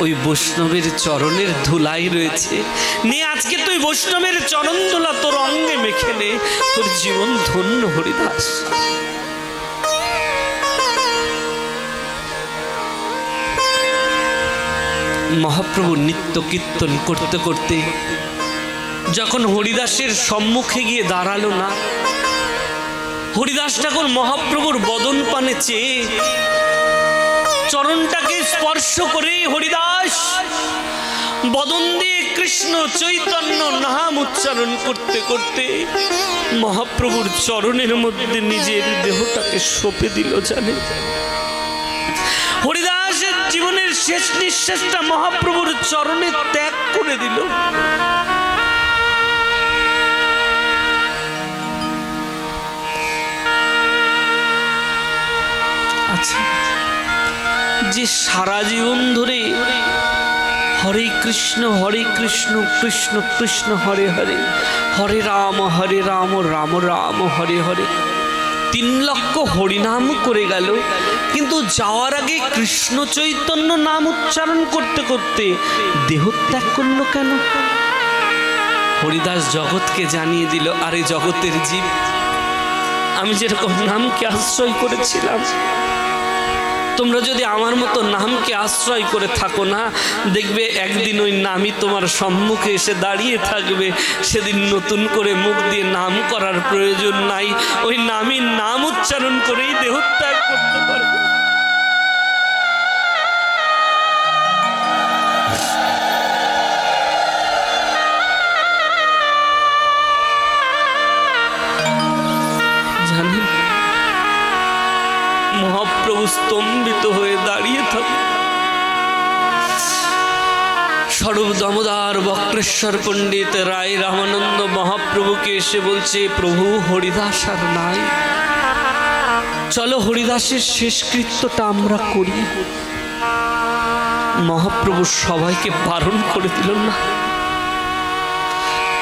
ওই বৈষ্ণবের চরণের ধুলাই রয়েছে। নে আজকে তুই বৈষ্ণবের চরণ ধুলা তোর অঙ্গে মেখে নে, তোর জীবন ধন্য হরিদাস। মহাপ্রভু নিত্য কীর্তন করতে করতে যখন হরিদাসের সম্মুখে গিয়ে দাঁড়ালো না, হরিদাস ঠাকুর মহাপ্রভুর বদন পানে চেয়ে চরণটাকে স্পর্শ করে হরিদাস বদন দিয়ে কৃষ্ণ চৈতন্য নাম উচ্চারণ করতে করতে মহাপ্রভুর চরণের মধ্যে নিজের দেহটাকে সঁপে দিল জানে। হরিদাসের জীবনের শেষ নিঃশ্বাসটা মহাপ্রভুর চরণে ত্যাগ করে দিল। আছে, যে সারা জীবন ধরে হরে কৃষ্ণ কৃষ্ণ কৃষ্ণ হরে হরে, হরে রাম রাম রাম হরে হরে 3 লক্ষ হরিনাম করে গেল, কিন্তু যাওয়ার আগে কৃষ্ণ চৈতন্য নাম উচ্চারণ করতে করতে দেহত্যাগ করলো কেন? হরিদাস জগৎকে জানিয়ে দিল, আরে জগতের জীব, আমি যেরকম নামকে আশ্রয় করেছিলাম, তোমরা যদি আমার মতো নামকে আশ্রয় করে থাকো না, দেখবে একদিন ওই নামই তোমার সম্মুখে এসে দাঁড়িয়ে থাকবে। সেদিন নতুন করে মুখ দিয়ে নাম করার প্রয়োজন নাই, ওই নামই নাম উচ্চারণ করেই দেহত্যাগ করতে পারবে। মহাপ্রভু স্তম্ভিত হয়ে দাঁড়িয়ে থাকে। স্বরূপ দামোদর বক্রেশ্বর পণ্ডিত রায় রামানন্দ মহাপ্রভুকে এসে বলছে, প্রভু হরিদাস আর নাই, চলো হরিদাসের শেষকৃত্যটা আমরা করি। মহাপ্রভু সবাইকে বারণ করে দিল, না,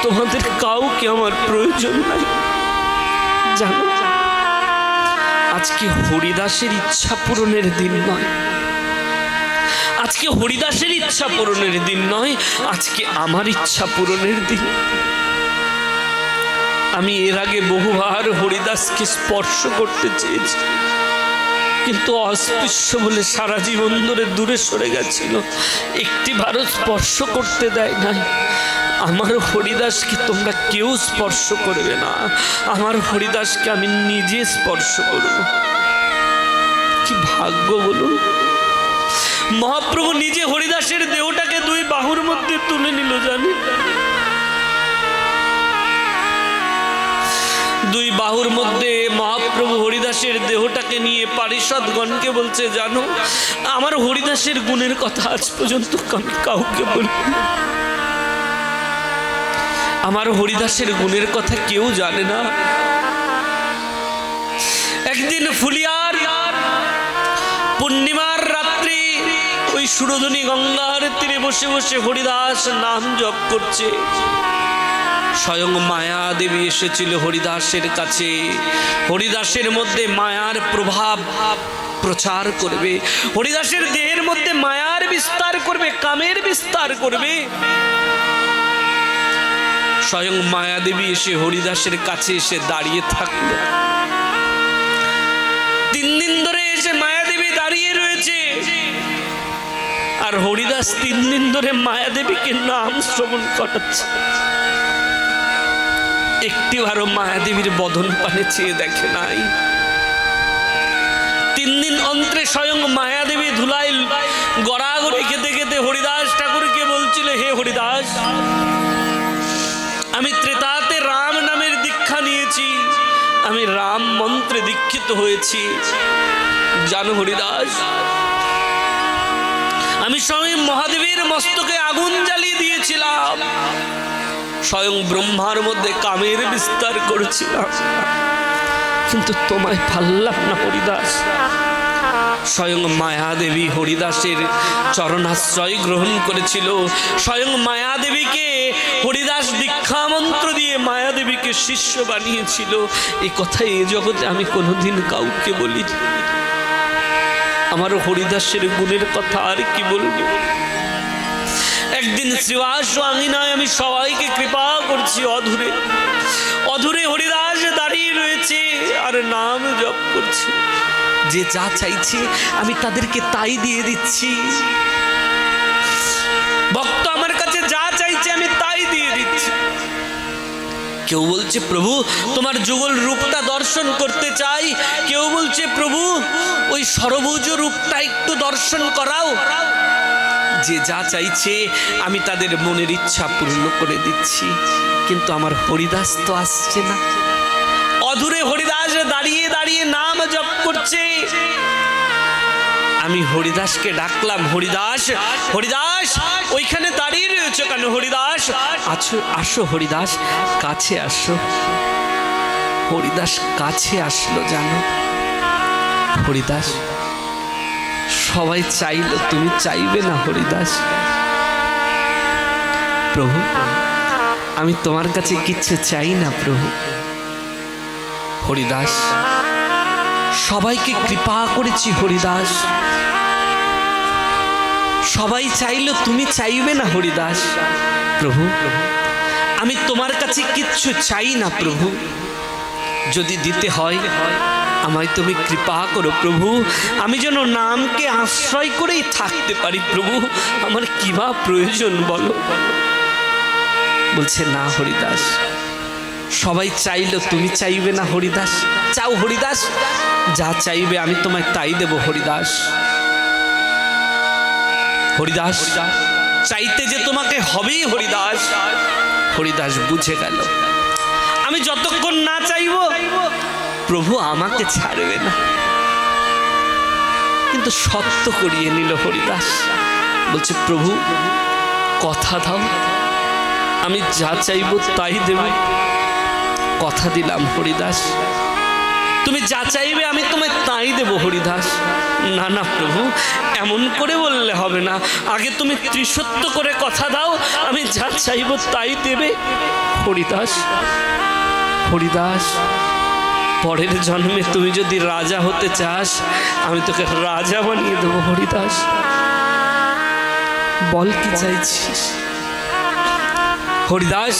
তোমাদের কাউকে আমার প্রয়োজন নাই। জানো, আজকে হরিদাসের ইচ্ছা পূরণের দিন নয়, আজকে হরিদাসের ইচ্ছা পূরণের দিন নয়, আজকে আমার ইচ্ছা পূরণের দিন। আমি এর আগে বহুবার হরিদাসকে স্পর্শ করতে চেয়েছি, কিন্তু অস্পৃশ্য বলে সারা জীবন ধরে দূরে সরে গেছিল, একটিবারও স্পর্শ করতে দেয় নাই। আমার হরিদাসকে তোমরা কেউ স্পর্শ করবে না, আমার হরিদাসকে আমি নিজে স্পর্শ করব। কি ভাগ্য বলুন! মহাপ্রভু নিজে হরিদাসের দেহটাকে 2 বাহুর মধ্যে তুলে নিল। জানি, 2 বাহুর মধ্যে মহাপ্রভু হরিদাসের দেহটাকে নিয়ে পারিষদগণকে বলছে, জানো, আমার হরিদাসের গুণের কথা আজ পর্যন্ত আমি কাউকে বলি, আমার হরিদাসের গুণের কথা কেউ জানে না। একদিন ফুলিয়ার পূর্ণিমার রাত্রি ওই সুরধনী গঙ্গার তীরে বসে বসে হরিদাস নাম জপ করছে। স্বয়ং মায়া দেবী এসেছিল হরিদাসের কাছে, হরিদাসের মধ্যে মায়ার প্রভাব প্রচার করবে, হরিদাসের দেহের মধ্যে মায়ার বিস্তার করবে, কামের বিস্তার করবে। স্বয়ং মায়াদেবী এসে হরিদাসের কাছে এসে দাঁড়িয়ে থাকলো। 3 দিন ধরে এসে মায়াদেবী দাঁড়িয়ে রয়েছে, আর হরিদাস 3 দিন ধরে মায়াদেবীকে নাম শ্রবণ করাচ্ছে। একটিবারও মায়াদেবীর বদন পানে চেয়ে দেখে নাই। 3 দিন অন্তরে স্বয়ং মায়াদেবী ধুলাই গড়াগড়ি খেতে খেতে হরিদাস ঠাকুরকে বলছিল, হে হরিদাস, আমি ত্রেতাতে রাম নামের দীক্ষা নিয়েছি, আমি রাম মন্ত্রে দীক্ষিত হয়েছি। জানো হরিদাস, আমি স্বয়ং মহাদেবের মস্তকে আগুন জ্বালিয়ে দিয়েছিলাম, স্বয়ং ব্রহ্মার মধ্যে কামের বিস্তার করেছিলাম, কিন্তু তোমায় পারলাম না হরিদাস। স্বয়ং মায়াদেবী হরিদাসের চরণাশ্রয় গ্রহণ করেছিল, স্বয়ং মায়াদেবীকে হরিদাস দীক্ষা মন্ত্র দিয়ে মায়াদেবীকে শিষ্য বানিয়েছিল। এই কথা এ জগতে আমি কোনোদিন কাউকে বলি। আমার হরিদাসের গুণের কথা আর কি বলবো। একদিন শ্রীবাস আঙিনায় আমি সবাইকে কৃপা করছি, অধুরে অধুরে হরিদাস দাঁড়িয়ে রয়েছে আর নাম জপ করছে। যে যা চাইছে আমি তাদেরকে তাই দিয়ে দিচ্ছি। ভক্ত আমার কাছে যা চাইছে আমি তাই দিয়ে দিচ্ছি। কেউ বলছে প্রভু তোমার যুগল রূপটা দর্শন করতে চাই, কেউ বলছে প্রভু ওই সরভুজ রূপটা একটু দর্শন করাও। যে যা চাইছে আমি তাদের মনের ইচ্ছা পূর্ণ করে দিচ্ছি, কিন্তু আমার হরিদাস তো আসছে না। অধুরে হরিদাস দাঁড়িয়ে দাঁড়িয়ে নাম জপ করছে। আমি হরিদাসকে ডাকলাম, হরিদাস হরিদাস ওইখানে দাঁড়িয়ে রয়েছে কেন? হরিদাস আছো, আসো হরিদাস, কাছে আসো। হরিদাস কাছে আসলো। জানো হরিদাস সবাই চাইলো তুমি চাইবে না হরিদাস। প্রভু আমি তোমার কাছে কিচ্ছু চাই না প্রভু। হরিদাস সবাইকে কৃপা করেছি হরিদাস, সবাই চাইলো তুমি চাইবে না হরিদাস। প্রভু আমি তোমার কাছে কিচ্ছু চাই না প্রভু, যদি দিতে হয় আমায় তুমি কৃপা করো প্রভু, আমি যেন নামকে আশ্রয় করেই থাকতে পারি প্রভু, আমার কি বা প্রয়োজন বলো। বলছে না হরিদাস, সবাই চাইলো তুমি চাইবে না হরিদাস। চাও হরিদাস, যা চাইবে আমি তোমায় তাই দেব হরিদাস। হরিদাস চাইতে যে তোমাকে হবেই হরিদাস। হরিদাস বুঝে গেল আমি যতক্ষণ না চাইব প্রভু আমাকে ছাড়বে না, কিন্তু সত্য করিয়ে নিল হরিদাস। বলছে প্রভু কথা দাও, আমি যা চাইব তাই দেব। কথা দিলাম হরিদাস, তুমি যা চাইবে আমি তোমায় তাই দেব হরিদাস। না না প্রভু এমন করে বললে হবে না, আগে তুমি ত্রিসত্য করে কথা দাও, আমি যা চাইব তাই দেবে। হরিদাস হরিদাস পরের জন্মে তুমি যদি রাজা হতে চাস আমি তোকে রাজা বানিয়ে দেবো হরিদাস। বল কি চাইছিস হরিদাস?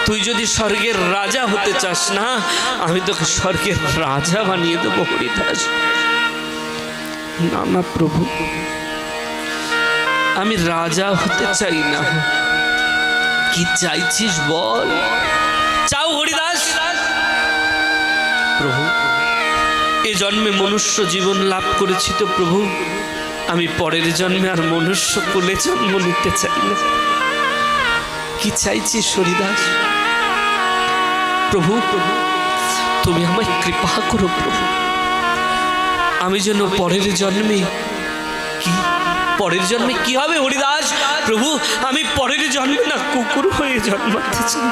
তুই যদি স্বর্গের রাজা হতে চাস না আমি তোকে স্বর্গের রাজা বানিয়ে দেবো হরিদাস। না না প্রভু আমি রাজা হতে চাই না, কি চাইছিস বল। চাও হরিদাস? প্রভু এ জন্মে মনুষ্য জীবন লাভ করেছি তো প্রভু, আমি পরের জন্মে আর মনুষ্য কুলে জন্ম নিতে চাই না। কি চাইছিস হরিদাস? প্রভু তুমি আমায় কৃপা করো প্রভু, আমি যেন পরের জন্মে পরের জন্মে কি হবে হরিদাস? প্রভু আমি পরের জন্মে না কুকুর হয়ে জন্মাতে চাই,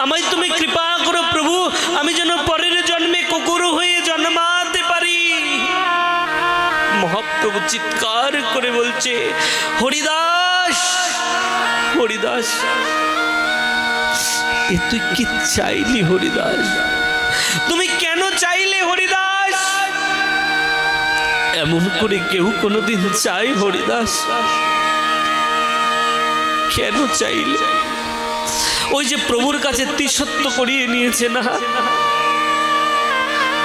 আমায় তুমি কৃপা করো প্রভু, আমি যেন পরের জন্মে কুকুর হয়ে জন্মাতে পারি। মহাপ্রভু চিৎকার করে বলছে হরিদাস হরিদাস এ তুই কি চাইলি হরিদাস? তুমি কেন চাইলে হরিদাস? এমন করে কেউ কোনোদিন চাই হরিদাস? কেন চাইলে? ওই যে প্রভুর কাছে ত্রিসত্য করিয়ে নিয়েছে না,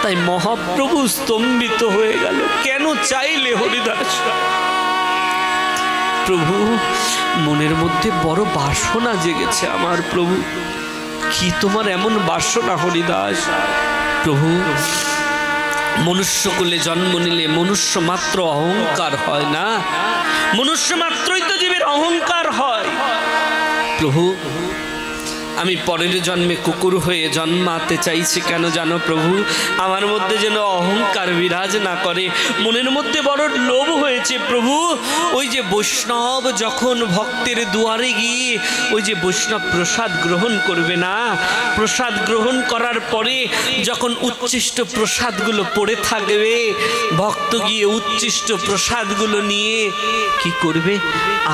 তাই মহাপ্রভু স্তম্ভিত হয়ে গেল। কেন চাইলে হরিদাস? প্রভু মনের মধ্যে বড় বাসনা জেগেছে আমার প্রভু। কি তোমার এমন বাসনা হরিদাস? প্রভু মনুষ্য কুলে জন্ম নিলে মনুষ্য মাত্র অহংকার হয় না, মনুষ্য মাত্রই তো জীবের অহংকার হয়। প্রভু আমি পরের জন্মে কুকুর হয়ে জন্মাতে চাইছি কেন জানো প্রভু? আমার মধ্যে যেন অহংকার বিরাজ না করে, মনের মধ্যে বড় লোভ হয়েছে প্রভু। ওই যে বৈষ্ণব যখন ভক্তের দুয়ারে গিয়ে ওই যে বৈষ্ণব প্রসাদ গ্রহণ করবে না, প্রসাদ গ্রহণ করার পরে যখন উচ্ছিষ্ট প্রসাদগুলো পড়ে থাকবে, ভক্ত গিয়ে উচ্ছিষ্ট প্রসাদগুলো নিয়ে কি করবে?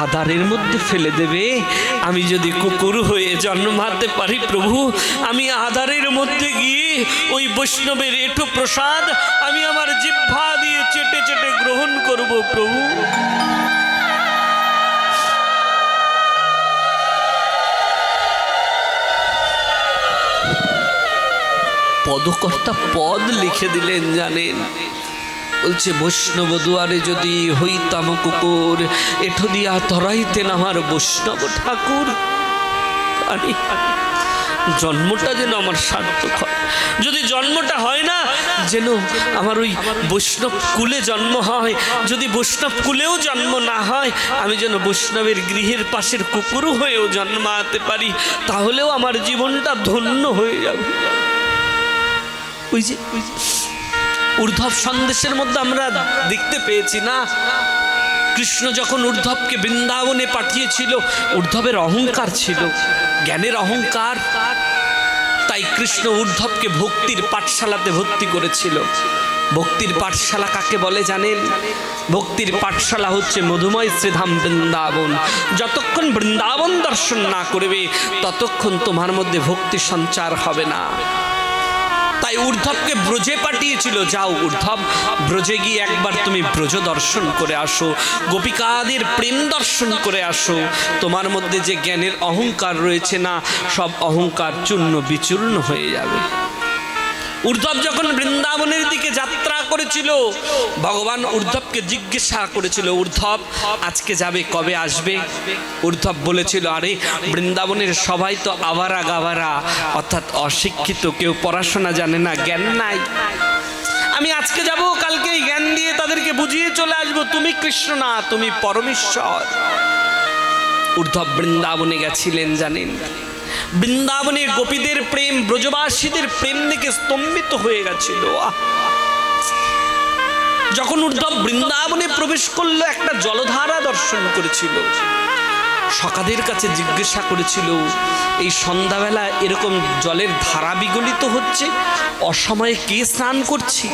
আদারের মধ্যে ফেলে দেবে। আমি যদি কুকুর হয়ে জন্মাতে পারি প্রভু, আমি আদারের মধ্যে গিয়ে ওই বৈষ্ণবের এঁঠো প্রসাদ আমি আমার জিহ্বা দিয়ে চেটে চেটে গ্রহণ করব প্রভু। পদকর্তা পদ লিখে দিলেন জানেন, বলছে বৈষ্ণব দুয়ারে যদি হইতাম কুকুর, এঠো দিয়া ধরাইতেন আমার বৈষ্ণব ঠাকুর। আরে জন্মটা যেন আমার সার্থক হয়, যদি জন্মটা হয় না যেন আমার ওই বৈষ্ণব কুলে জন্ম হয়, যদি বৈষ্ণব কুলেও জন্ম না হয় আমি যেন বৈষ্ণবের গৃহের পাশের কুকুরও হয়েও জন্মাতে পারি, তাহলেও আমার জীবনটা ধন্য হয়ে যাবে। ওই যে উদ্ধব সন্দেশের মধ্যে আমরা দেখতে পেয়েছি না, কৃষ্ণ যখন উদ্ধবকে বৃন্দাবনে পাঠিয়েছিল, উদ্ধবের অহংকার ছিল, জ্ঞানের অহংকার, তাই তাই কৃষ্ণ উদ্ধবকে ভক্তির পাঠশালাতে ভর্তি করেছিল। ভক্তির পাঠশালা কাকে বলে জানেন? ভক্তির পাঠশালা হচ্ছে মধুময় শ্রীধাম বৃন্দাবন। যতক্ষণ বৃন্দাবন দর্শন না করবে ততক্ষণ তোমার মধ্যে ভক্তি সঞ্চার হবে না। তাই উদ্ধবকে ব্রজে পাঠিয়েছিল, যাও উদ্ধব, ব্রজে গিয়ে একবার তুমি ব্রজ দর্শন করে আসো, গোপিকাদের প্রেম দর্শন করে আসো। তোমার মধ্যে যে জ্ঞানের অহংকার রয়েছে না, সব অহংকার চূর্ণ বিচূর্ণ হয়ে যাবে। উদ্ধব যখন বৃন্দাবনের দিকে যাত্রা করেছিল, ভগবান উদ্ধবকে জিজ্ঞাসা করেছিল, উদ্ধব আজকে যাবে, কবে আসবে? উদ্ধব বলেছিল, আরে বৃন্দাবনের সবাই তো আওয়ারা গাওয়ারা, অর্থাৎ অশিক্ষিত, কেউ পড়াশোনা জানে না, জ্ঞান নাই। আমি আজকে যাব, কালকে জ্ঞান দিয়ে তাদেরকে বুঝিয়ে চলে আসবো তুমি কৃষ্ণ না, তুমি পরমেশ্বর। উদ্ধব বৃন্দাবনে গেছিলেন জানেন, বৃন্দাবনের গোপীদের প্রেম, ব্রজবাসীদের প্রেম দেখে স্তম্ভিত হয়ে গেছিল। যখন উদ্ধব বৃন্দাবনে প্রবেশ করলো, একটা জলধারা দর্শন করেছিল। সখাদের কাছে জিজ্ঞাসা করেছিল, এই সন্ধ্যাবেলা এরকম জলের ধারা বিগলিত হচ্ছে, অসময়ে কে স্নান করছে?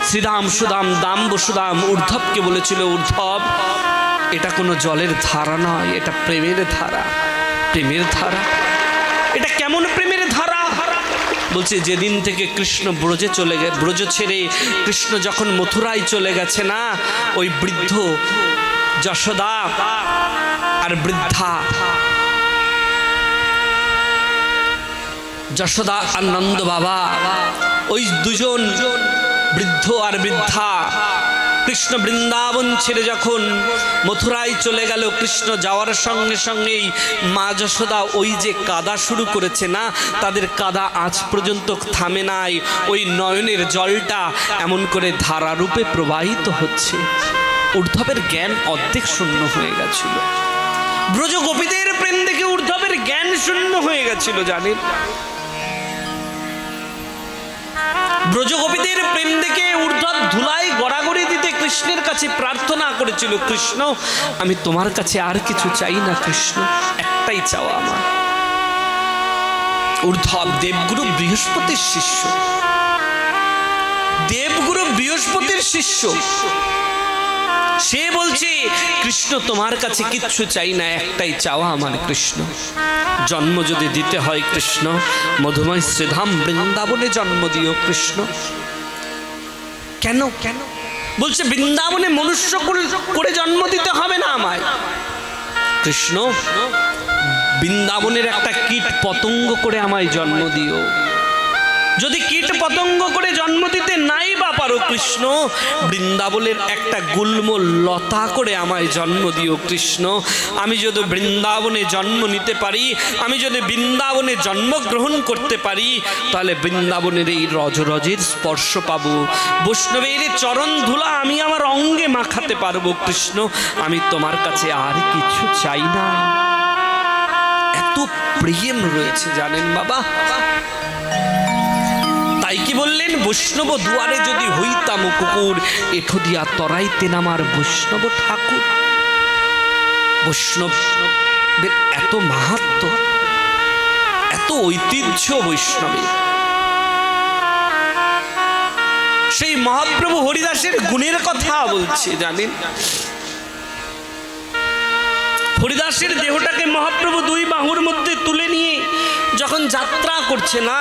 শ্রীদাম সুদাম দাম বসুদাম উদ্ধবকে বলেছিল, উদ্ধব এটা কোনো জলের ধারা নয়, এটা প্রেমের ধারা। প্রেমের ধারা? এটা কেমন প্রেমের ধারা? বলছে যেদিন থেকে কৃষ্ণ ব্রজে চলে গেছে, ব্রজ ছেড়ে কৃষ্ণ যখন মথুরায় চলে গেছে না, ওই বৃদ্ধ যশোদা আর বৃদ্ধা যশোদা আর নন্দ বাবা, ওই দুজন বৃদ্ধ আর বৃদ্ধা কৃষ্ণ বৃন্দাবন ছেড়ে যখন মথুরায় চলে গেল, কৃষ্ণ যাওয়ার সঙ্গে সঙ্গেই মা যশোদা ওই যে কাদা শুরু করেছে না, তাদের কাদা আজ পর্যন্ত থামে নাই। ওই নয়নের জলটা এমন করে ধারারূপে প্রবাহিত হচ্ছে। উদ্ধবের জ্ঞান অর্ধেক শূন্য হয়ে গেছিল। ব্রজ গোপীদের প্রেম দেখে উদ্ধবের জ্ঞান শূন্য হয়ে গেছিল জানেন। ব্রজগোপীদের প্রেম দেখে উদ্ধব ধুলাই গড়াগড়ি দিতে কৃষ্ণের কাছে প্রার্থনা করেছিল, কৃষ্ণ আমি তোমার কাছে আর কিছু চাই না, কৃষ্ণ একটাই চাওয়া আমার। উদ্ধব দেবগুরু বৃহস্পতির শিষ্য, দেবগুরু বৃহস্পতির শিষ্য, সে বলছে কৃষ্ণ তোমার কাছে কিচ্ছু চাই না, একটাই চাওয়া আমার কৃষ্ণ, জন্ম যদি দিতে হয় কৃষ্ণ মধুময় শ্রীধাম বৃন্দাবনে জন্ম দিও কৃষ্ণ। কেন? কেন বলছে বৃন্দাবনে মনুষ্য করে জন্ম দিতে হবে না আমায়, কৃষ্ণ বৃন্দাবনের একটা কীট পতঙ্গ করে আমায় জন্ম দিও। যদি কীট পতঙ্গ করে জন্ম দিতে নাই বা পারো কৃষ্ণ, বৃন্দাবনের একটা গুল্ম লতা করে আমায় জন্ম দিও কৃষ্ণ। আমি যদি বৃন্দাবনে জন্ম নিতে পারি, আমি যদি বৃন্দাবনে জন্মগ্রহণ করতে পারি, তাহলে বৃন্দাবনের এই রজরজের স্পর্শ পাবো, বৈষ্ণবের চরণ ধুলা আমি আমার অঙ্গে মাখাতে পারবো কৃষ্ণ। আমি তোমার কাছে আর কিছু চাই না। এত প্রেম রয়েছে জানেন বাবা। তাই কি বললেন, বৈষ্ণব দুয়ারে যদি হইতাম কুকুর, এঠো দিয়া তরাইতেন আমার বৈষ্ণব ঠাকুর। বৈষ্ণবের এত মাহাত্ম্য, এত ঐতিহ্য বৈষ্ণবের। সেই মহাপ্রভু হরিদাসের গুণের কথা বলছে জানেন। হরিদাসের দেহটাকে মহাপ্রভু দুই বাহুর মধ্যে তুলে নিয়ে যখন যাত্রা করছে না,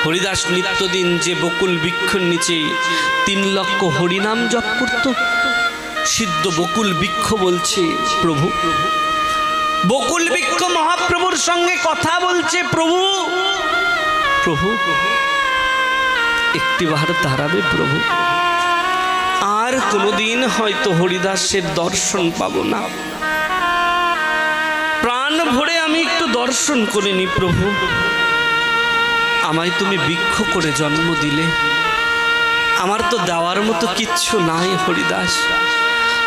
হরিদাস নিত্যদিন যে বকুল বৃক্ষর নিচে 3 লক্ষ হরিনাম জপ করত, সিদ্ধ বকুল বৃক্ষ বলছে প্রভু, বকুল বৃক্ষ মহাপ্রভুর সঙ্গে কথা বলছে, প্রভু প্রভু একটিবার দাঁড়াবে প্রভু, আর কোনোদিন হয়তো হরিদাসের দর্শন পাবো না, প্রাণ ভরে আমি একটু দর্শন করিনি প্রভু, আমায় তুমি বৃক্ষ করে জন্ম দিলে, আমার তো দেওয়ার মতো কিচ্ছু নাই হরিদাস,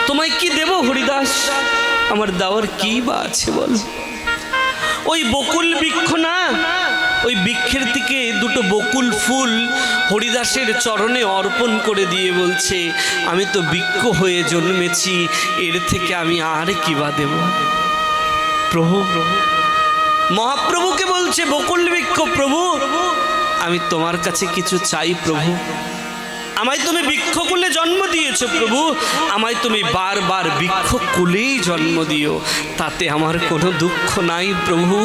তোমায় কি দেব হরিদাস, আমার দেওয়ার কি বা আছে বল। ওই বকুল বৃক্ষ না, ওই বৃক্ষের থেকে 2টো বকুল ফুল হরিদাসের চরণে অর্পণ করে দিয়ে বলছে, আমি তো বৃক্ষ হয়ে জন্মেছি, এর থেকে আমি আর কি বা দেব প্রভু। মহাপ্রভুকে বলছে বকুল বৃক্ষ, প্রভু আমি তোমার কাছে কিছু চাই প্রভু। আমায় তুমি বৃক্ষকুলে জন্ম দিয়েছো প্রভু, আমায় তুমি বারবার বৃক্ষকুলেই জন্ম দিও, তাতে আমার কোনো দুঃখ নাই প্রভু।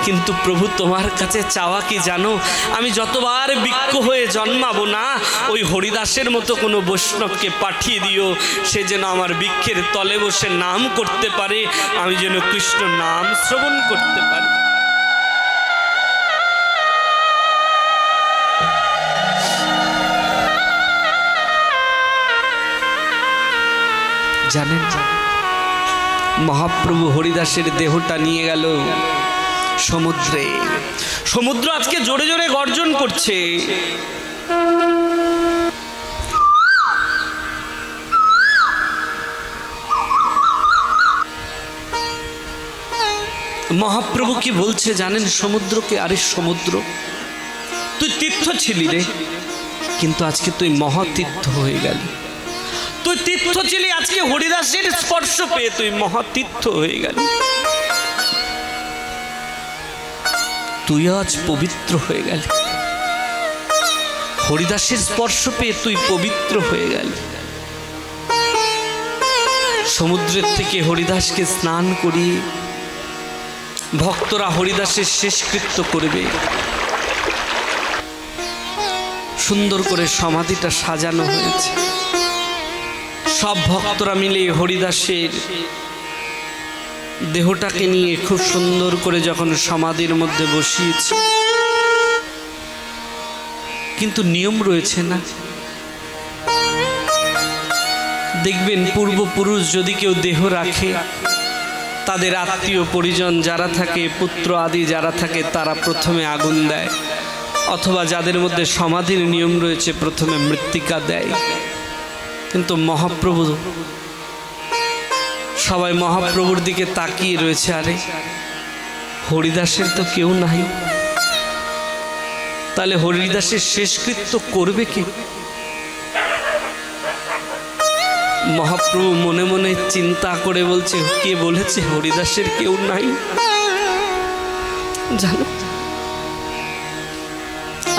কিন্তু প্রভু তোমার কাছে চাওয়া কি জানো, আমি যতবার বৃক্ষ হয়ে জন্মাবো না, ওই হরিদাসের মতো কোনো বৈষ্ণবকে পাঠিয়ে দিও, সে যেন আমার বৃক্ষের তলে বসে নাম করতে পারে, আমি যেন কৃষ্ণ নাম শ্রবণ করতে পারি। জানেন, মহাপ্রভু হরিদাসের দেহটা নিয়ে গেল সমুদ্রে। সমুদ্র আজকে জোরে জোরে গর্জন করছে। মহাপ্রভু কি বলছে জানেন সমুদ্রকে, আরে সমুদ্র তুই তীর্থ ছিলি রে, কিন্তু আজকে তুই মহাতীর্থ হয়ে গেলি। তুই তীর্থ ছিলি, আজকে হরিদাসের স্পর্শ পেয়ে তুই মহাতীর্থ হয়ে গেল। তুই আজ পবিত্র হয়ে গেলি, হরিদাসের স্পর্শ পেয়ে তুই পবিত্র হয়ে গেলি। সমুদ্রের থেকে হরিদাসকে স্নান করিয়ে ভক্তরা হরিদাসের শেষকৃত্য করবে। সুন্দর করে সমাধিটা সাজানো হয়েছে। সব ভক্তরা মিলে হরিদাসের দেহটাকে নিয়ে খুব সুন্দর করে যখন সমাধির মধ্যে বসিয়েছে, কিন্তু নিয়ম রয়েছে না। দেখবেন পূর্বপুরুষ যদি কেউ দেহ রাখে, তাদের আত্মীয় পরিজন যারা থাকে, পুত্র আদি যারা থাকে, তারা প্রথমে আগুন দেয়, অথবা যাদের মধ্যে সমাধির নিয়ম রয়েছে প্রথমে মৃত্তিকা দেয়। কিন্তু মহাপ্রভু, সবাই মহাপ্রভুর দিকে তাকিয়ে রয়েছে, আরে হরিদাসের তো কেউ নাই, তাহলে হরিদাসের শেষকৃত্য করবে কে? মহাপ্রভু মনে মনে চিন্তা করে বলছে, কে বলেছে হরিদাসের কেউ নাই? জানো,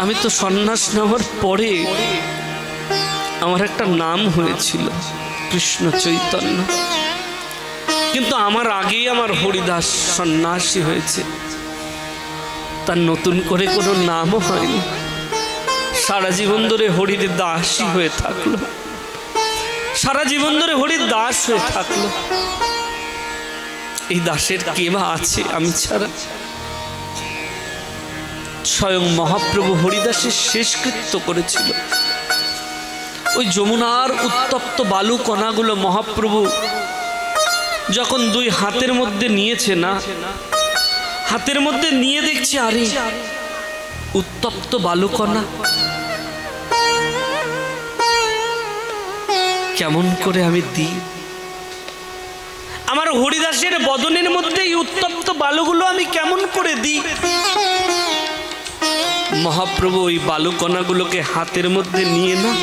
আমি তো সন্ন্যাস নেওয়ার পরে আমার একটা নাম হয়েছিল কৃষ্ণ চৈতন্য, কিন্তু আমার আগেই আমার হরিদাস সন্ন্যাসী হয়েছে, তার নতুন করে কোনো নামও হয়নি। সারা জীবন ধরে হরির দাসী হয়ে থাকলো, সারা জীবন ধরে হরির দাস হয়ে থাকলো। এই দাসের কে বা আছে আমি ছাড়া? স্বয়ং মহাপ্রভু হরিদাসের শেষকৃত্য করেছিল। ওই যমুনার উত্তপ্ত বালু কণাগুলো মহাপ্রভু যখন দুই হাতের মধ্যে নিয়েছে না, হাতের মধ্যে নিয়ে দেখছে, আরে উত্তপ্ত বালু কণা, কেমন করে আমি দিই? আমার হরিদাসের বদনের মধ্যে এই উত্তপ্ত বালুগুলো আমি কেমন করে দিই? মহাপ্রভু ওই বালু কণাগুলোকে হাতের মধ্যে নিয়ে না,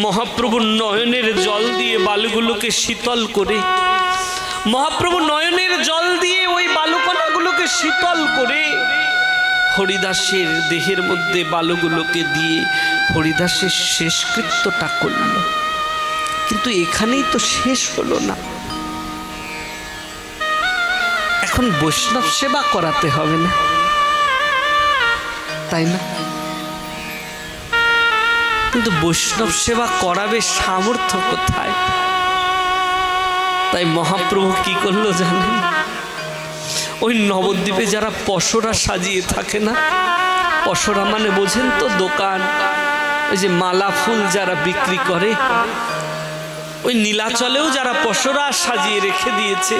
মহাপ্রভুর নয়নের জল দিয়ে বালুগুলোকে শীতল করে, মহাপ্রভু নয়নের জল দিয়ে ওই বালুকণাগুলোকে শীতল করে হরিদাসের দেহের মধ্যে বালুগুলোকে দিয়ে হরিদাসের শেষকৃত্যটা করল। কিন্তু এখানেই তো শেষ হলো না, এখন বৈষ্ণব সেবা করাতে হবে না, তাই না? কিন্তু বৈষ্ণব সেবা করাবে সামর্থ্য কোথায়? তাই মহাপ্রভু কি করলো জানেন? ওই নবদ্বীপে যারা পসরা সাজিয়ে থাকে না, পসরা মানে বোঝেন তো, দোকান, ওই যে মালা ফুল যারা বিক্রি করে, ওই নীলাচলেও যারা পসরা সাজিয়ে রেখে দিয়েছে,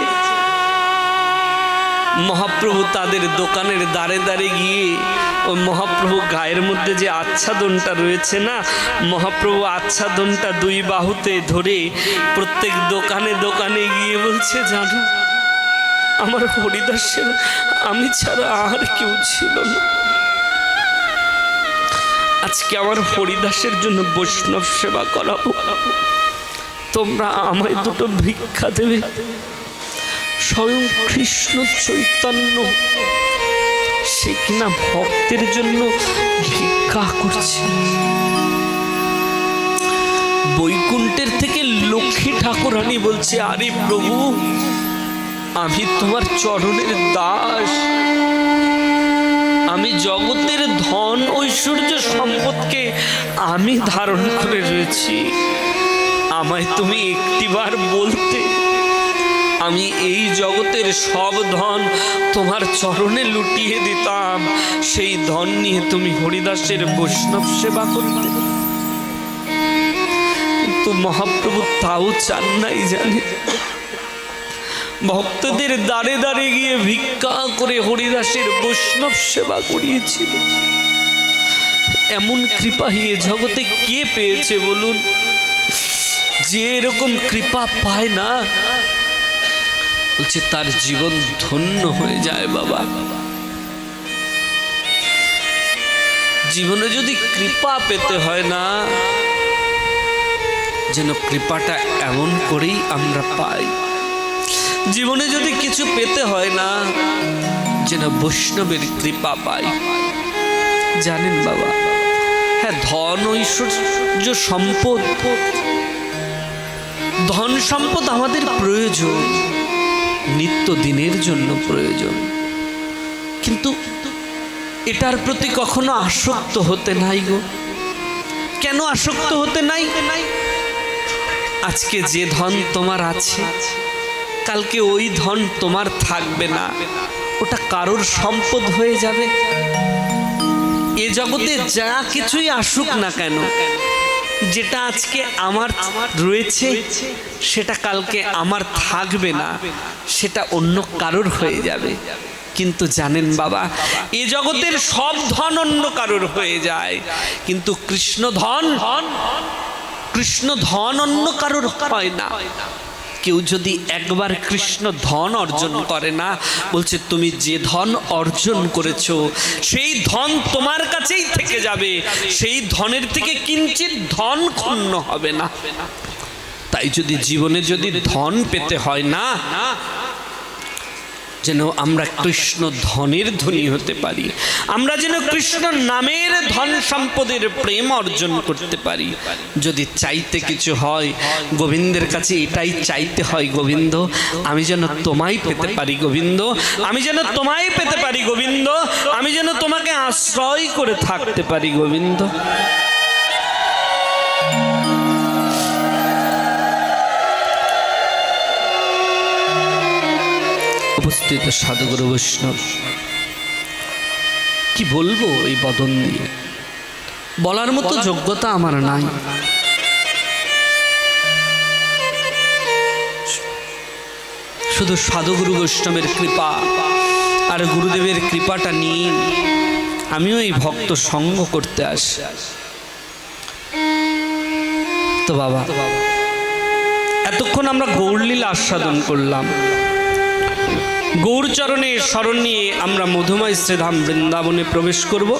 মহাপ্রভু তাদের দোকানের দ্বারে দ্বারে গিয়ে ওই মহাপ্রভু গায়ের মধ্যে যে আচ্ছাদনটা রয়েছে না, মহাপ্রভু আচ্ছাদনটা দুই বাহুতে ধরে প্রত্যেক দোকানে দোকানে গিয়ে বলছে, জানো আমার হরিদাসের আমি ছাড়া আর কেউ ছিল না, আজকে আমার হরিদাসের জন্য বৈষ্ণব সেবা করাবো, তোমরা আমায় দুটো ভিক্ষা দেবে। স্বয়ং কৃষ্ণ চৈতন্য সে কিনা ভক্তের জন্য ভিক্ষা করছে। বৈকুণ্ঠের থেকে লক্ষ্মী ঠাকুরানী বলছে, আরে প্রভু, আমি তোমার চরণের দাস, আমি জগতের ধন ঐশ্বর্য সম্পদকে আমি ধারণ করে রয়েছি, আমায় তুমি একটিবার বলতে, আমি এই জগতের সব ধন তোমার চরণে লুটিয়ে দিতাম, সেই ধন নিয়ে তুমি হরিদাসের বৈষ্ণব সেবা করতে। কিন্তু মহাপ্রভু তাও চান নাই, জানে, ভক্তদের দ্বারে দ্বারে গিয়ে ভিক্ষা করে হরিদাসের বৈষ্ণব সেবা করিয়েছিল। এমন কৃপা এ জগতে কে পেয়েছে বলুন? যে এরকম কৃপা পায় না, বলছে তার জীবন ধন্য হয়ে যায়। বাবা, জীবনে যদি কৃপা পেতে হয় না, যেন কৃপাটা এমন করেই আমরা পাই। জীবনে যদি কিছু পেতে হয় না, যেন বৈষ্ণবের কৃপা পাই। জানেন বাবা, হ্যাঁ, ধন ঐশ্বর্য সম্পদ, ধন সম্পদ আমাদের প্রয়োজন, নিত্য দিনের জন্য প্রয়োজন, কিন্তু এটার প্রতি কখনো আসক্ত হতে নাই গো। কেন আসক্ত হতে নাই? আজকে যে ধন তোমার আছে, কালকে ওই ধন তোমার থাকবে না, ওটা কারোর সম্পদ হয়ে যাবে। এ জগতে যা কিছুই আসুক না কেন, যেটা আজকে আমার রয়েছে সেটা কালকে আমার থাকবে না, সেটা অন্য কারোর হয়ে যাবে। কিন্তু জানেন বাবা, এ জগতের সব ধন অন্য কারোর হয়ে যায়, কিন্তু কৃষ্ণ ধন অন্য কারোর হয় না। কেউ যদি একবার কৃষ্ণ ধন অর্জন করে না, বলছে তুমি যে ধন অর্জন করেছো সেই ধন তোমার কাছেই থেকে যাবে, সেই ধনের থেকে কিঞ্চিত ধন ক্ষুণ্ণ হবে না। তাই যদি জীবনে যদি ধন পেতে হয় না, যেন আমরা কৃষ্ণ ধনের ধনী হতে পারি, আমরা যেন কৃষ্ণ নামের ধন সম্পদের প্রেম অর্জন করতে পারি। যদি চাইতে কিছু হয়, গোবিন্দের কাছে এটাই চাইতে হয়, গোবিন্দ আমি যেন তোমায় পেতে পারি, গোবিন্দ আমি যেন তোমায় পেতে পারি, গোবিন্দ আমি যেন তোমাকে আশ্রয় করে থাকতে পারি, গোবিন্দ। উপস্থিত সাধুগুরু বৈষ্ণব, কি বলবো এই বদন দিয়ে, বলার মতো যোগ্যতা আমার নাই। শুধু সাধুগুরু বৈষ্ণবের কৃপা আর গুরুদেবের কৃপাটা নিয়ে আমিও এই ভক্ত সঙ্গ করতে আসি। তো বাবা, এতক্ষণ আমরা গৌরলীলা আস্বাদন করলাম, গৌরচরণে শরণ নিয়ে আমরা মধুময় শ্রীধাম বৃন্দাবনে প্রবেশ করব।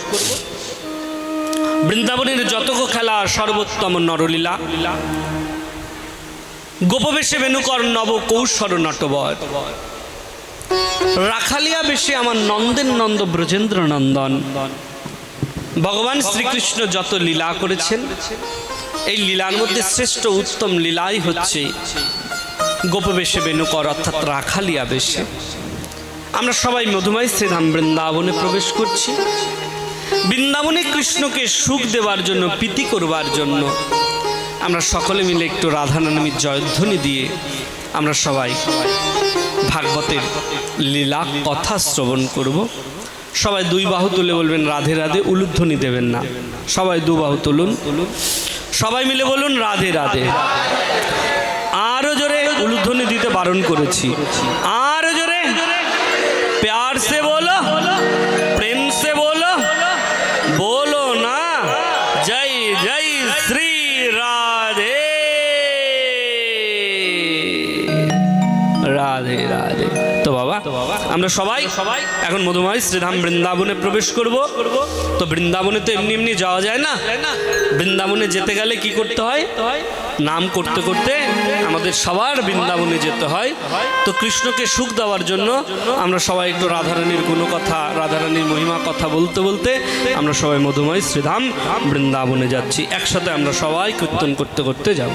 বৃন্দাবনের যতক খেলা সর্বোত্তম নরলীলা, গোপবেশে বেণুকর নব কৌশল নটবর, রাখালিয়া বেশে আমার নন্দের নন্দ ব্রজেন্দ্র নন্দন। ভগবান শ্রীকৃষ্ণ যত লীলা করেছেন, এই লীলার মধ্যে শ্রেষ্ঠ উত্তম লীলাই হচ্ছে গোপবেশে বেণুকর, অর্থাৎ রাখালিয়া বেশে। আমরা সবাই মধুময় শ্রীধাম বৃন্দাবনে প্রবেশ করছি। বৃন্দাবনে কৃষ্ণকে সুখ দেওয়ার জন্য, প্রীতি করবার জন্য আমরা সকলে মিলে একটু রাধানামীর জয়ধ্বনি দিয়ে আমরা সবাই ভাগবতের লীলা কথা শ্রবণ করব। সবাই দুই বাহু তুলে বলবেন রাধে রাধে, উলুধ্বনি দেবেন না, সবাই দু বাহু তুলুন, সবাই মিলে বলুন রাধে রাধে। আরো জোরে, উলুধ্বনি দিতে বারণ করেছি, আরো জোরে, प्यार से बोलो, प्रेम से बोलो, बोलो ना जय जय श्री राधे রাধে রাধে। তো বাবা, আমরা সবাই এখন মধুময় শ্রীধাম বৃন্দাবনে প্রবেশ করব। তো বৃন্দাবনে তো এমনি এমনি যাওয়া যায় না, বৃন্দাবনে যেতে গেলে কি করতে হয়? নাম করতে করতে আমাদের সবার বৃন্দাবনে যেতে হয়। তো কৃষ্ণকে সুখ দেওয়ার জন্য আমরা সবাই একটু রাধারানীর গুণকথা, রাধারানীর মহিমা কথা বলতে বলতে আমরা সবাই মধুময় শ্রীধাম বৃন্দাবনে যাচ্ছি। একসাথে আমরা সবাই কীর্তন করতে করতে যাব।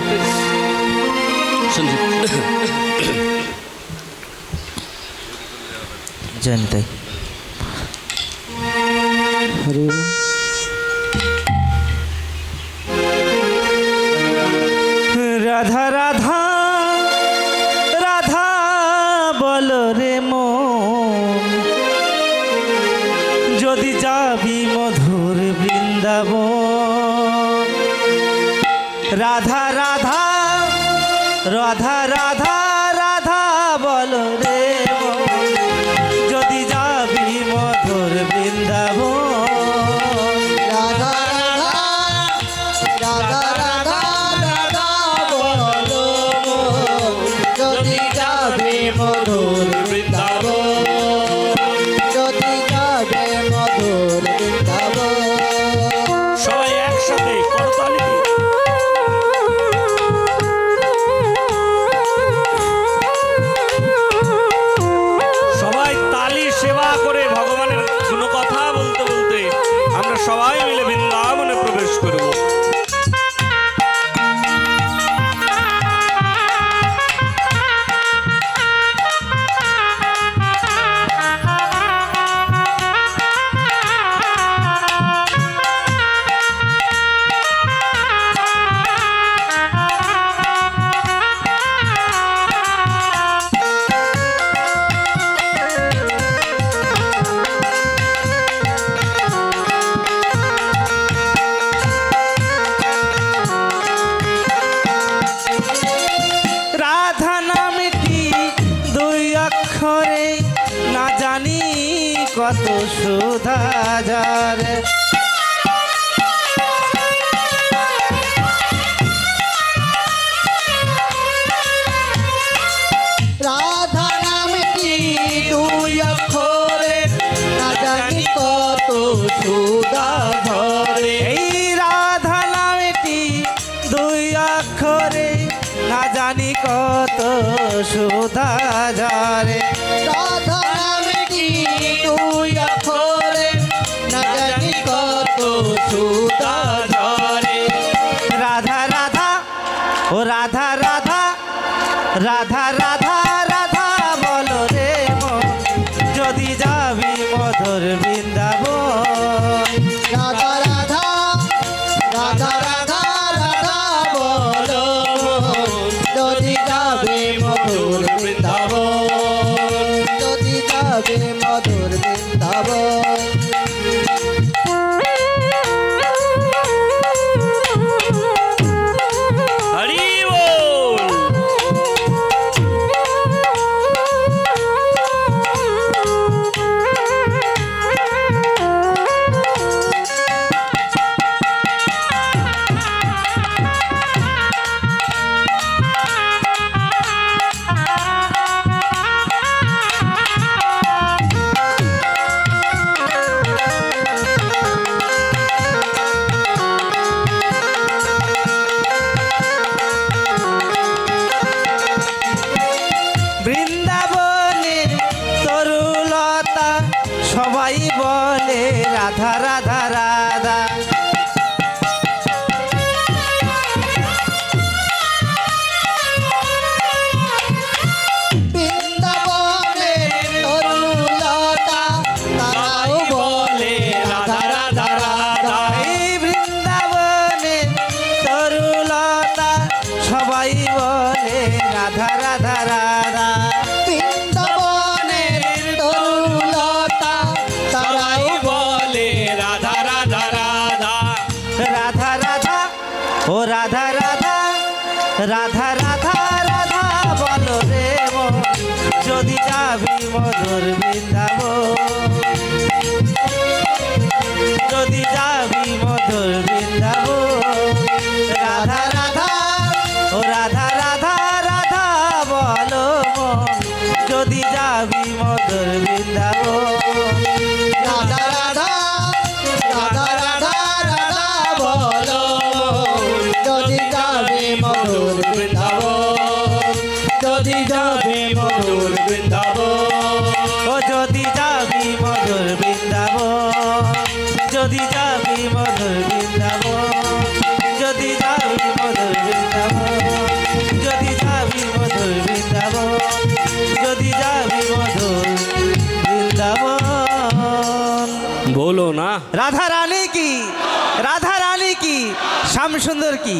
সঞ্জিত জানতাই রাধা রাধা রাধা বলো রে মন, যদি যাবি মধুর বৃন্দাবন। রাধা রাধা রাধা রাধা রাধা বলো রে মন, যদি যাবি মধুর বৃন্দাবন। রাধা রাধা রাধা রাধা রাধা বলো যদি যাবে মধুর বৃন্দাবন, যদি যাবে মধুর বৃন্দাবন। সবাই একসাথে করতালি। সবাই তালি সেবা করে ভগবানের কোনো কথা বলতে বলতে আমরা সবাই মিলে বৃন্দাবনে প্রবেশ করব। রাধা নামটি দুই অক্ষরে না জানি কত সুধাজার। রাধা নামটি দুই অক্ষরে না জানি কত সুধা ধরে। এই রাধা নামটি দুই অক্ষরে না জানি কত সুধাজারে। রাধা নামটি দুই অক্ষরে না জানি কত সুধা ধরে। রাধা রাধা ও রাধা রাধা রাধা রাধা রাধা বলো রে মন, যদি যাবি মধুর বৃন্দাবন। রাধা রাধা রাধা রাধা রাধা বলো যদি যাবে মধুর বৃন্দাবন, যদি যাবে মধুর বৃন্দাবন। হরি বল। বৃন্দাবনের তরুলতা সবাই বলে রাধা রাধা রাধা। বৃন্দাবনের তরুলতা তারাও বলে রাধা রাধা রাধা। এই বৃন্দাবনের তরুলতা সবাই বলে রাধা রাধা রাধা। বৃন্দাবনের তরুলতা তারাও বলে রাধা রাধা রাধা। রাধা রাধা ও রাধা রাধা রাধা রাধা রাধা বলো রে মন, যদি যাবি মধুর বৃন্দাবন। যদি যাবি মধুর বৃন্দাবন। রাধা রাধা ও রাধা রাধা রাধা বলো মন, যদি যাবি মধুর বৃন্দাবন। রাধা রাধা রাধা রাধা রাধা বলো যদি যাবে মধুর যদি যাবি মধুর বৃন্দাবন যদি যাবি মধুর বৃন্দাবন যদি যাবি মধুর বৃন্দাবন যদি যাবি মধুর বৃন্দাবন। বলো না। রাধা রানী কি, রাধা রানী কি, শ্যাম সুন্দর কি।